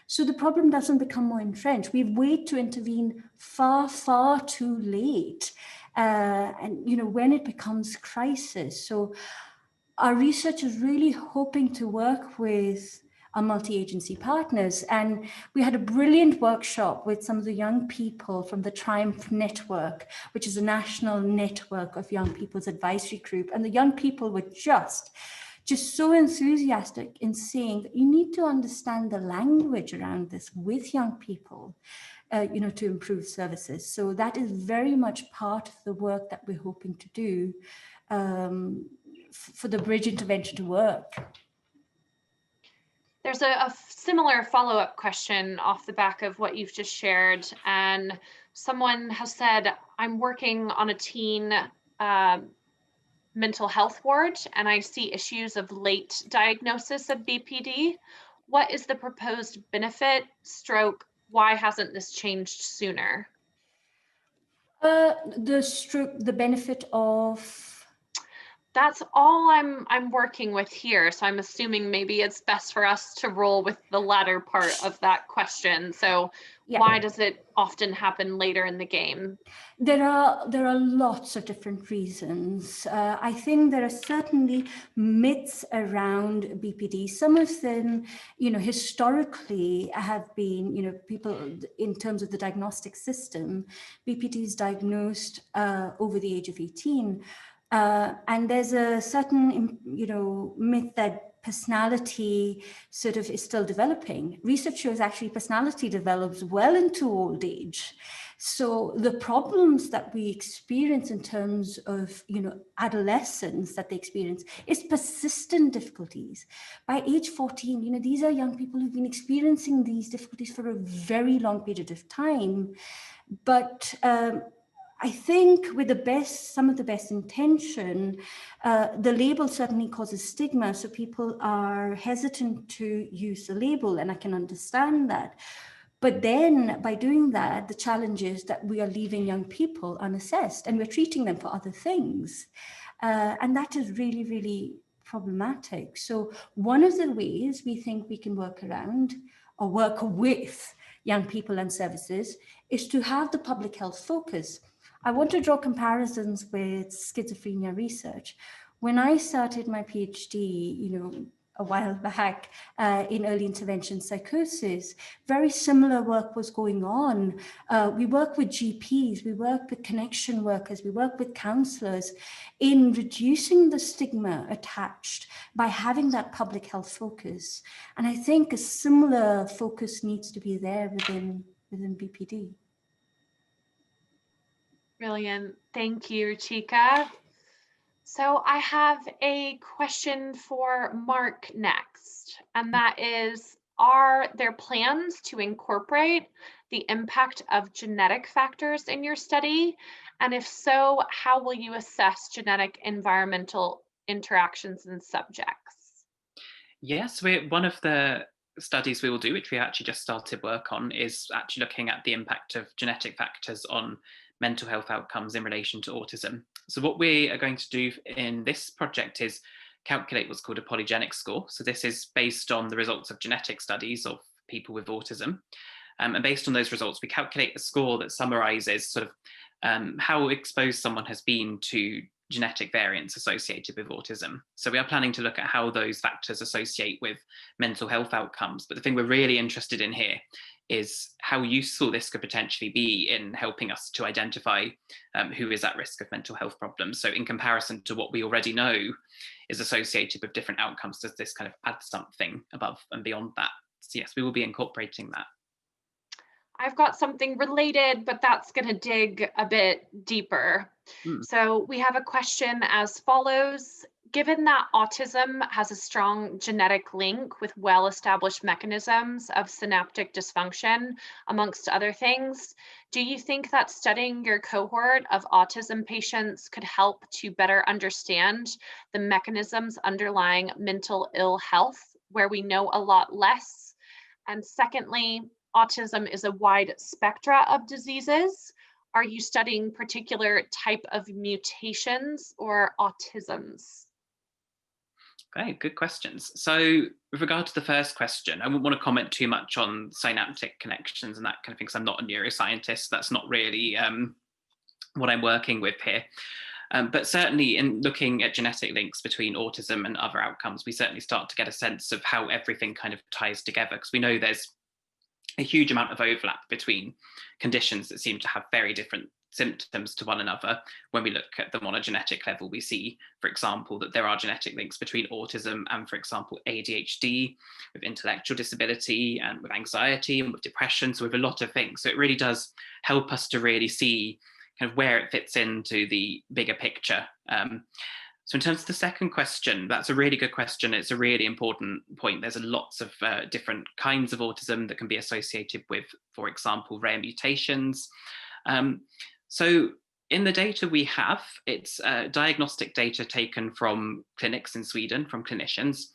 Speaker 2: So the problem doesn't become more entrenched. We wait to intervene far, far too late. And, you know, when it becomes crisis. So our research is really hoping to work with our multi-agency partners. And we had a brilliant workshop with some of the young people from the Triumph Network, which is a national network of young people's advisory group. And the young people were just so enthusiastic in saying that you need to understand the language around this with young people, you know, to improve services. So that is very much part of the work that we're hoping to do for the bridge intervention to work.
Speaker 1: There's a similar follow-up question off the back of what you've just shared. And someone has said, I'm working on a teen mental health ward, and I see issues of late diagnosis of BPD. What is the proposed benefit, stroke, why hasn't this changed sooner?
Speaker 2: The benefit of...
Speaker 1: That's all I'm working with here. So I'm assuming maybe it's best for us to roll with the latter part of that question. So
Speaker 2: Yeah.
Speaker 1: Why does it often happen later in the game?
Speaker 2: There are lots of different reasons. I think there are certainly myths around BPD. Some of them, historically have been, people in terms of the diagnostic system, BPD is diagnosed over the age of 18. And there's a certain, myth that personality sort of is still developing. Research shows actually personality develops well into old age. So the problems that we experience in terms of, adolescence that they experience is persistent difficulties. By age 14, these are young people who've been experiencing these difficulties for a very long period of time. But I think with some of the best intention, the label certainly causes stigma. So people are hesitant to use the label, and I can understand that. But then by doing that, the challenge is that we are leaving young people unassessed and we're treating them for other things. And that is really, really problematic. So one of the ways we think we can work around or work with young people and services is to have the public health focus. I want to draw comparisons with schizophrenia research. When I started my PhD, a while back in early intervention psychosis, very similar work was going on. We work with GPs, we work with connection workers, we work with counselors in reducing the stigma attached by having that public health focus. And I think a similar focus needs to be there within BPD.
Speaker 1: Brilliant. Thank you, Ruchika. So I have a question for Mark next, and that is, are there plans to incorporate the impact of genetic factors in your study? And if so, how will you assess genetic environmental interactions in subjects?
Speaker 4: Yes, one of the studies we will do, which we actually just started work on, is actually looking at the impact of genetic factors on mental health outcomes in relation to autism. So what we are going to do in this project is calculate what's called a polygenic score. So this is based on the results of genetic studies of people with autism. And based on those results, we calculate a score that summarizes sort of how exposed someone has been to genetic variants associated with autism. So we are planning to look at how those factors associate with mental health outcomes. But the thing we're really interested in here is how useful this could potentially be in helping us to identify who is at risk of mental health problems. So in comparison to what we already know is associated with different outcomes, does this kind of add something above and beyond that? So yes, we will be incorporating that.
Speaker 1: I've got something related, but that's going to dig a bit deeper. So we have a question as follows. Given that autism has a strong genetic link with well-established mechanisms of synaptic dysfunction, amongst other things, do you think that studying your cohort of autism patients could help to better understand the mechanisms underlying mental ill health, where we know a lot less? And secondly, autism is a wide spectrum of diseases. Are you studying particular type of mutations or autisms?
Speaker 4: Okay, good questions. So with regard to the first question, I wouldn't want to comment too much on synaptic connections and that kind of thing, because I'm not a neuroscientist. That's not really what I'm working with here. But certainly in looking at genetic links between autism and other outcomes, we certainly start to get a sense of how everything kind of ties together, because we know there's a huge amount of overlap between conditions that seem to have very different symptoms to one another. When we look at them on a genetic level, we see, for example, that there are genetic links between autism and, for example, ADHD, with intellectual disability and with anxiety and with depression, so with a lot of things. So it really does help us to really see kind of where it fits into the bigger picture. So in terms of the second question, that's a really good question. It's a really important point. There's lots of different kinds of autism that can be associated with, for example, rare mutations. So in the data we have, it's diagnostic data taken from clinics in Sweden, from clinicians.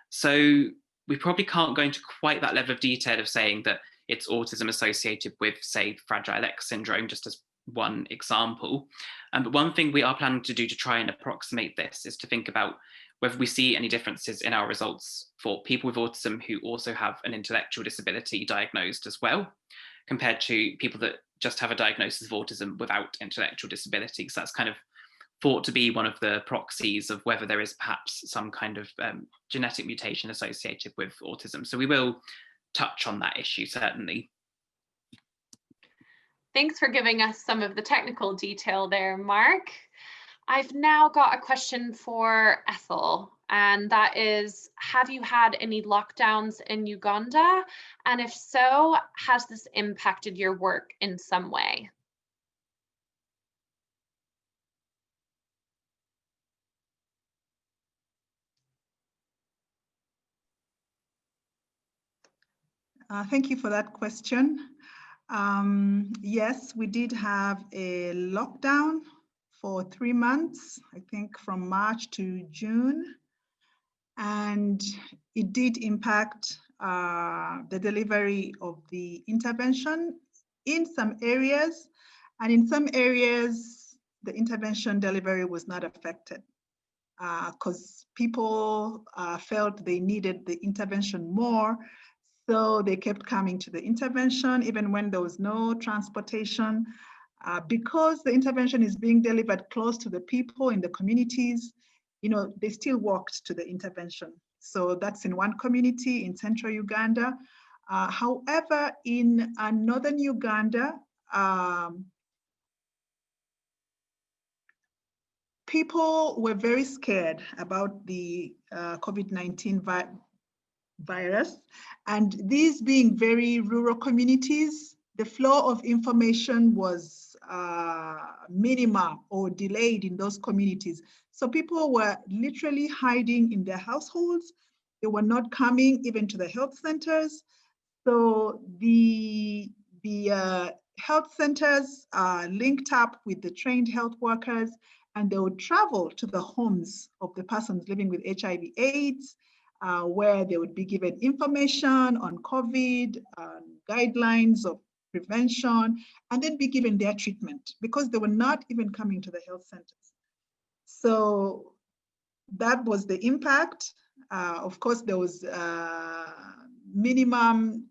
Speaker 4: So we probably can't go into quite that level of detail of saying that, it's autism associated with, say, Fragile X syndrome, just as one example. But one thing we are planning to do to try and approximate this is to think about whether we see any differences in our results for people with autism who also have an intellectual disability diagnosed as well, compared to people that just have a diagnosis of autism without intellectual disability. So that's kind of thought to be one of the proxies of whether there is perhaps some kind of genetic mutation associated with autism. So we will touch on that issue, certainly.
Speaker 1: Thanks for giving us some of the technical detail there, Mark. I've now got a question for Ethel, and that is, have you had any lockdowns in Uganda? And if so, has this impacted your work in some way?
Speaker 5: Thank you for that question. Yes, we did have a lockdown for 3 months, I think from March to June, and it did impact the delivery of the intervention in some areas, and in some areas, the intervention delivery was not affected because people felt they needed the intervention more. So they kept coming to the intervention, even when there was no transportation. Because the intervention is being delivered close to the people in the communities, they still walked to the intervention. So that's in one community in central Uganda. However, in northern Uganda, people were very scared about the COVID-19 virus, and these being very rural communities, the flow of information was minimal or delayed in those communities. So people were literally hiding in their households. They were not coming even to the health centers. So the health centers linked up with the trained health workers, and they would travel to the homes of the persons living with HIV/AIDS, where they would be given information on COVID, guidelines of prevention, and then be given their treatment because they were not even coming to the health centers. So that was the impact. Of course, there was minimum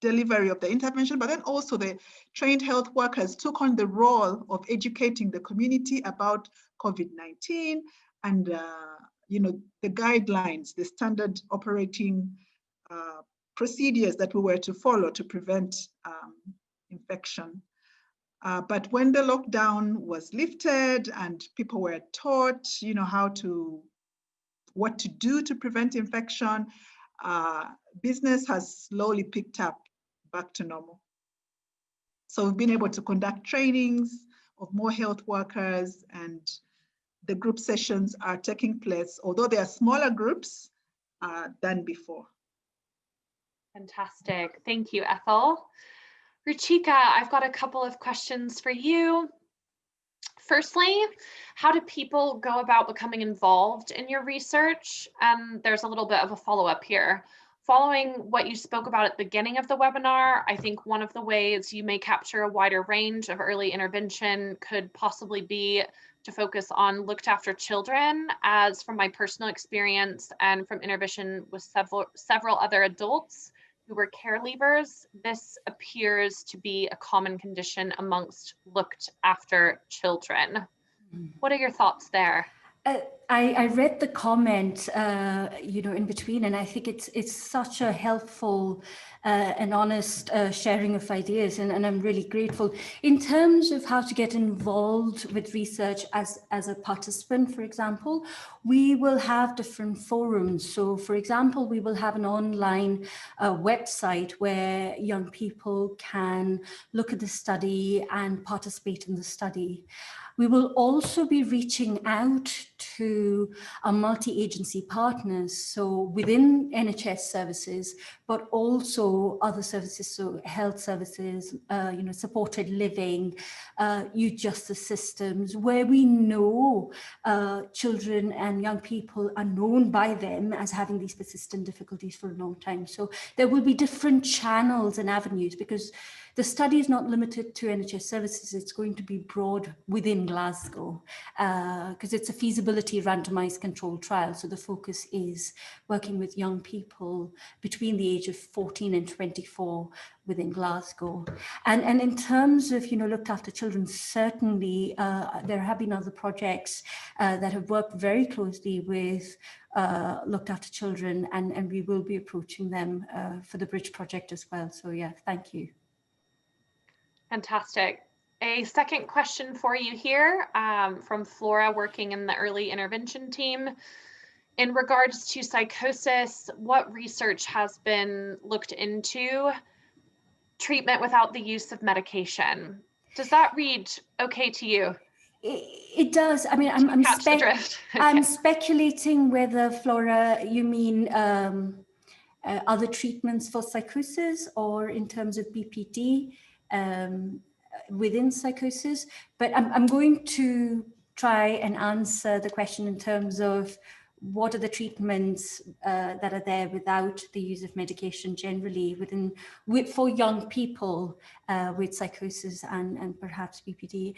Speaker 5: delivery of the intervention, but then also the trained health workers took on the role of educating the community about COVID-19 and the guidelines, the standard operating procedures that we were to follow to prevent infection. But when the lockdown was lifted and people were taught, what to do to prevent infection, business has slowly picked up back to normal. So we've been able to conduct trainings of more health workers, and the group sessions are taking place, although they are smaller groups than before.
Speaker 1: Fantastic. Thank you, Ethel. Ruchika, I've got a couple of questions for you. Firstly, how do people go about becoming involved in your research? And there's a little bit of a follow-up here. Following what you spoke about at the beginning of the webinar, I think one of the ways you may capture a wider range of early intervention could possibly be to focus on looked after children, as from my personal experience and from intervention with several other adults who were care leavers, this appears to be a common condition amongst looked after children. What are your thoughts there?
Speaker 2: I read the comment, in between, and I think it's such a helpful and honest sharing of ideas, and I'm really grateful. In terms of how to get involved with research as a participant, for example, we will have different forums. So, for example, we will have an online website where young people can look at the study and participate in the study. We will also be reaching out to to our multi-agency partners, so within NHS services, but also other services, so health services, supported living, youth justice systems, where we know children and young people are known by them as having these persistent difficulties for a long time. So there will be different channels and avenues, because the study is not limited to NHS services. It's going to be broad within Glasgow, because it's a feasibility randomized controlled trial. So the focus is working with young people between the age of 14 and 24 within Glasgow. And in terms of, looked after children, certainly there have been other projects that have worked very closely with looked after children, and we will be approaching them for the Bridge project as well. So yeah, thank you.
Speaker 1: Fantastic. A second question for you here from Flora, working in the early intervention team. In regards to psychosis, what research has been looked into treatment without the use of medication? Does that read okay to you?
Speaker 2: It does. I mean, I'm speculating whether, Flora, you mean other treatments for psychosis, or in terms of BPD within psychosis. But I'm going to try and answer the question in terms of what are the treatments that are there without the use of medication generally for young people with psychosis and perhaps BPD.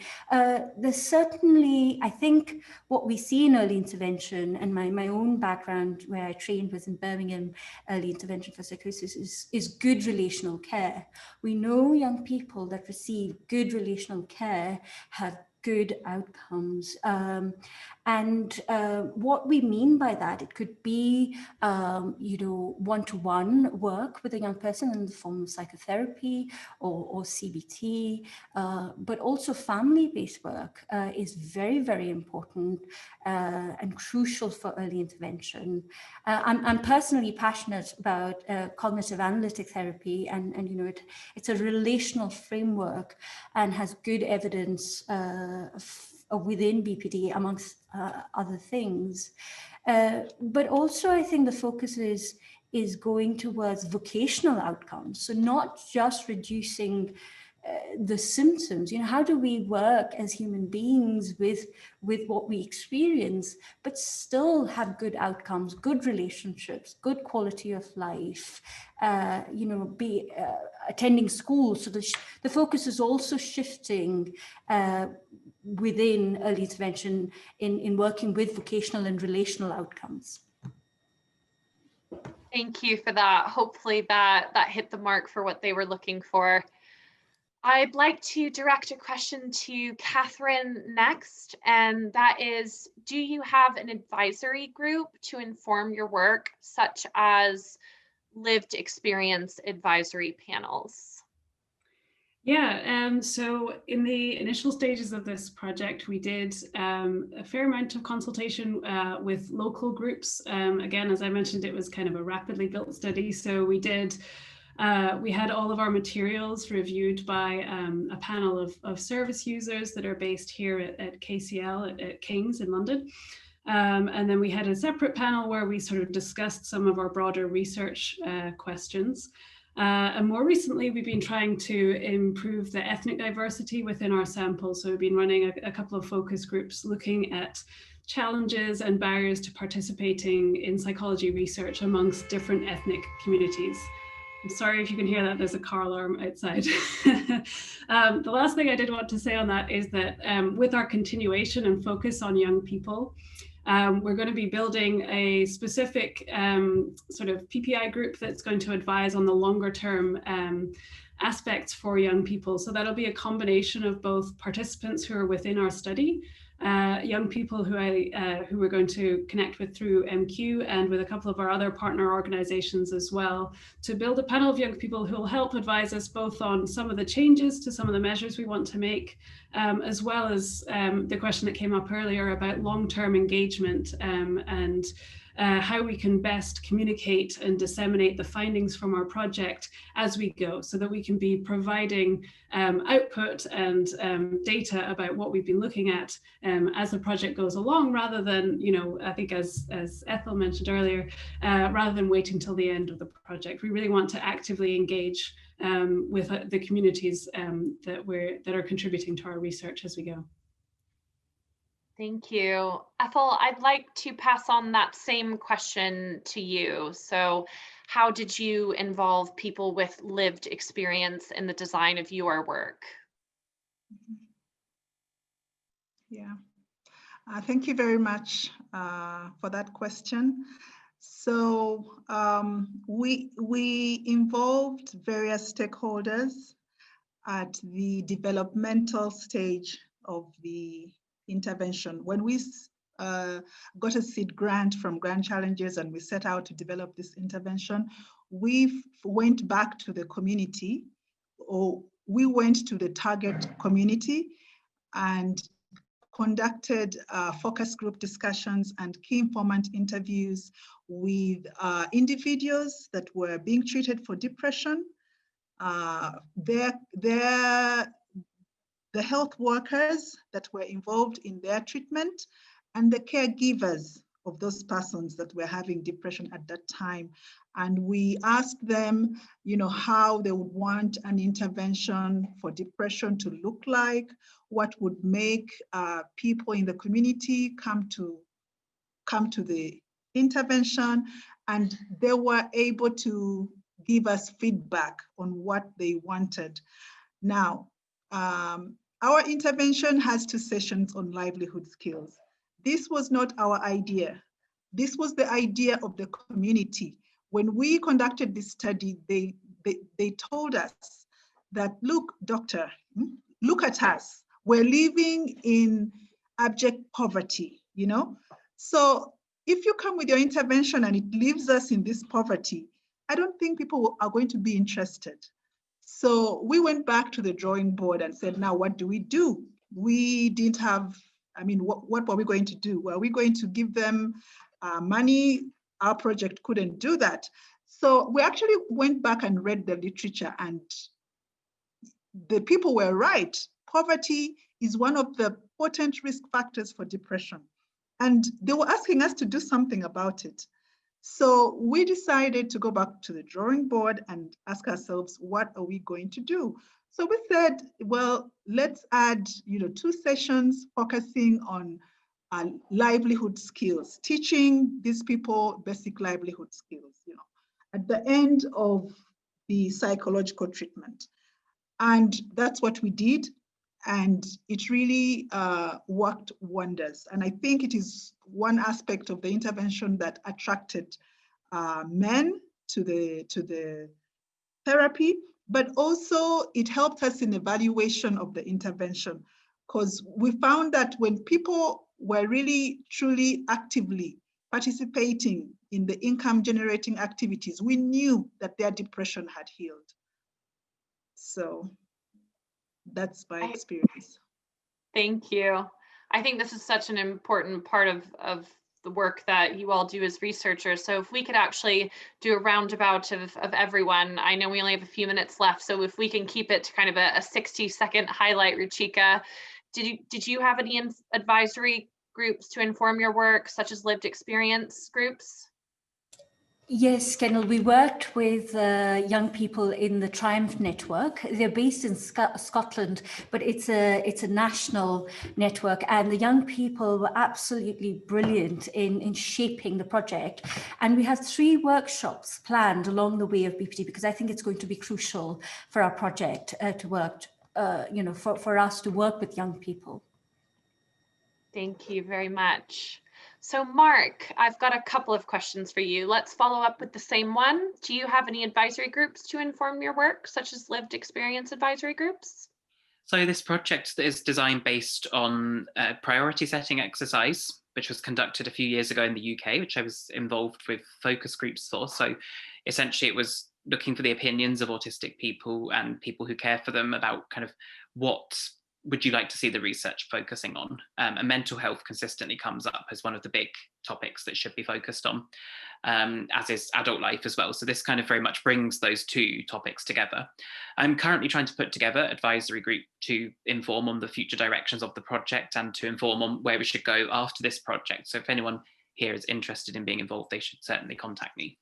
Speaker 2: There's certainly, I think, what we see in early intervention, and my own background where I trained was in Birmingham early intervention for psychosis, is good relational care. We know young people that receive good relational care have good outcomes. And what we mean by that, it could be, one-to-one work with a young person in the form of psychotherapy or CBT, but also family-based work is very, very important and crucial for early intervention. I'm personally passionate about cognitive analytic therapy, and it's a relational framework and has good evidence within BPD, amongst other things. But also, I think the focus is going towards vocational outcomes. So not just reducing the symptoms, how do we work as human beings with what we experience, but still have good outcomes, good relationships, good quality of life, be attending school. So the focus is also shifting within early intervention in working with vocational and relational outcomes.
Speaker 1: Thank you for that. Hopefully that hit the mark for what they were looking for. I'd like to direct a question to Catherine next, and that is, do you have an advisory group to inform your work, such as lived experience advisory panels?
Speaker 3: Yeah, so in the initial stages of this project, we did a fair amount of consultation with local groups. Again, as I mentioned, it was kind of a rapidly built study. So we had all of our materials reviewed by a panel of service users that are based here at KCL at King's in London. And then we had a separate panel where we sort of discussed some of our broader research questions. And more recently, we've been trying to improve the ethnic diversity within our sample. So we've been running a couple of focus groups looking at challenges and barriers to participating in psychology research amongst different ethnic communities. I'm sorry if you can hear that, there's a car alarm outside. The last thing I did want to say on that is that with our continuation and focus on young people, we're going to be building a specific sort of PPI group that's going to advise on the longer term aspects for young people. So that'll be a combination of both participants who are within our study, young people who we're going to connect with through MQ, and with a couple of our other partner organizations as well, to build a panel of young people who will help advise us both on some of the changes to some of the measures we want to make, as well as the question that came up earlier about long-term engagement and how we can best communicate and disseminate the findings from our project as we go, so that we can be providing output and data about what we've been looking at as the project goes along, rather than, you know, I think as Ethel mentioned earlier, rather than waiting till the end of the project. We really want to actively engage with the communities that are contributing to our research as we go.
Speaker 1: Thank you. Ethel, I'd like to pass on that same question to you. So how did you involve people with lived experience in the design of your work?
Speaker 5: Yeah, thank you very much for that question. So we involved various stakeholders at the developmental stage of the intervention. When we got a seed grant from Grand Challenges and we set out to develop this intervention, we went back to the community, or we went to the target community and conducted focus group discussions and key informant interviews with individuals that were being treated for depression, the health workers that were involved in their treatment, and the caregivers of those persons that were having depression at that time. And we asked them, you know, how they would want an intervention for depression to look like, what would make people in the community come to the intervention, and they were able to give us feedback on what they wanted. Now, our intervention has 2 sessions on livelihood skills. This was not our idea. This was the idea of the community. When we conducted this study, they told us that, look, doctor, look at us. We're living in abject poverty, you know? So if you come with your intervention and it leaves us in this poverty, I don't think people are going to be interested. So we went back to the drawing board and said, now what do? We didn't have, I mean, what were we going to do? Were we going to give them money? Our project couldn't do that. So we actually went back and read the literature, and the people were right. Poverty is one of the potent risk factors for depression. And they were asking us to do something about it. So we decided to go back to the drawing board and ask ourselves, what are we going to do? So we said, well, let's add, you know, 2 sessions focusing on livelihood skills, teaching these people basic livelihood skills, you know, at the end of the psychological treatment. And that's what we did. And it really worked wonders. And I think it is one aspect of the intervention that attracted men to the therapy, but also it helped us in evaluation of the intervention, because we found that when people were really, truly actively participating in the income generating activities, we knew that their depression had healed. So that's my experience.
Speaker 1: Thank you. I think this is such an important part of the work that you all do as researchers. So if we could actually do a roundabout of everyone, I know we only have a few minutes left, so if we can keep it to kind of a 60-second highlight. Ruchika, did you have any advisory groups to inform your work, such as lived experience groups?
Speaker 2: Yes, Kendall, we worked with young people in the Triumph network. They're based in Scotland, but it's a national network, and the young people were absolutely brilliant in shaping the project. And we have 3 workshops planned along the way of BPD, because I think it's going to be crucial for our project to work, you know, for us to work with young people.
Speaker 1: Thank you very much. So Mark, I've got a couple of questions for you. Let's follow up with the same one. Do you have any advisory groups to inform your work, such as lived experience advisory groups?
Speaker 4: So this project is designed based on a priority setting exercise, which was conducted a few years ago in the UK, which I was involved with focus groups for. So essentially it was looking for the opinions of autistic people and people who care for them about kind of what would you like to see the research focusing on? And mental health consistently comes up as one of the big topics that should be focused on, as is adult life as well. So this kind of very much brings those two topics together. I'm currently trying to put together an advisory group to inform on the future directions of the project and to inform on where we should go after this project. So if anyone here is interested in being involved, they should certainly contact me.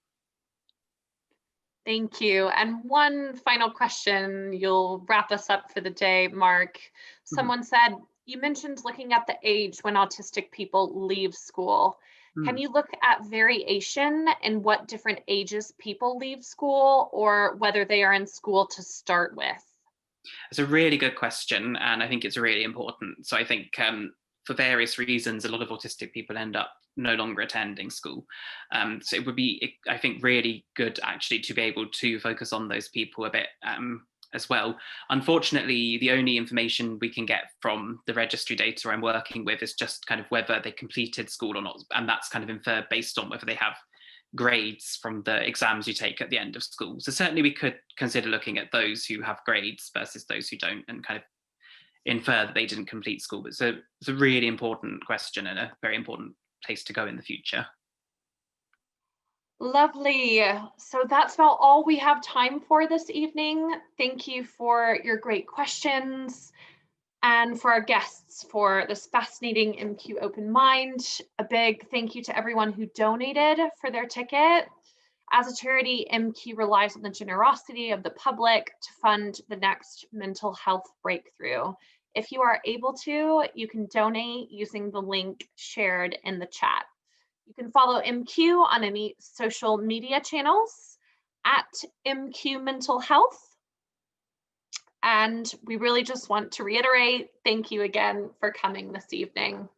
Speaker 1: Thank you. And one final question, you'll wrap us up for the day, Mark. Someone said, you mentioned looking at the age when autistic people leave school. Can you look at variation in what different ages people leave school, or whether they are in school to start with?
Speaker 4: It's a really good question, and I think it's really important. So I think for various reasons, a lot of autistic people end up no longer attending school. So it would be, I think, really good actually to be able to focus on those people a bit as well. Unfortunately, the only information we can get from the registry data I'm working with is just kind of whether they completed school or not. And that's kind of inferred based on whether they have grades from the exams you take at the end of school. So certainly we could consider looking at those who have grades versus those who don't, and kind of infer that they didn't complete school. But it's a really important question and a very important place to go in the future.
Speaker 1: Lovely. So that's about all we have time for this evening. Thank you for your great questions, and for our guests for this fascinating MQ Open Mind. A big thank you to everyone who donated for their ticket. As a charity, MQ relies on the generosity of the public to fund the next mental health breakthrough. If you are able to, you can donate using the link shared in the chat. You can follow MQ on any social media channels at MQ Mental Health. And we really just want to reiterate, thank you again for coming this evening.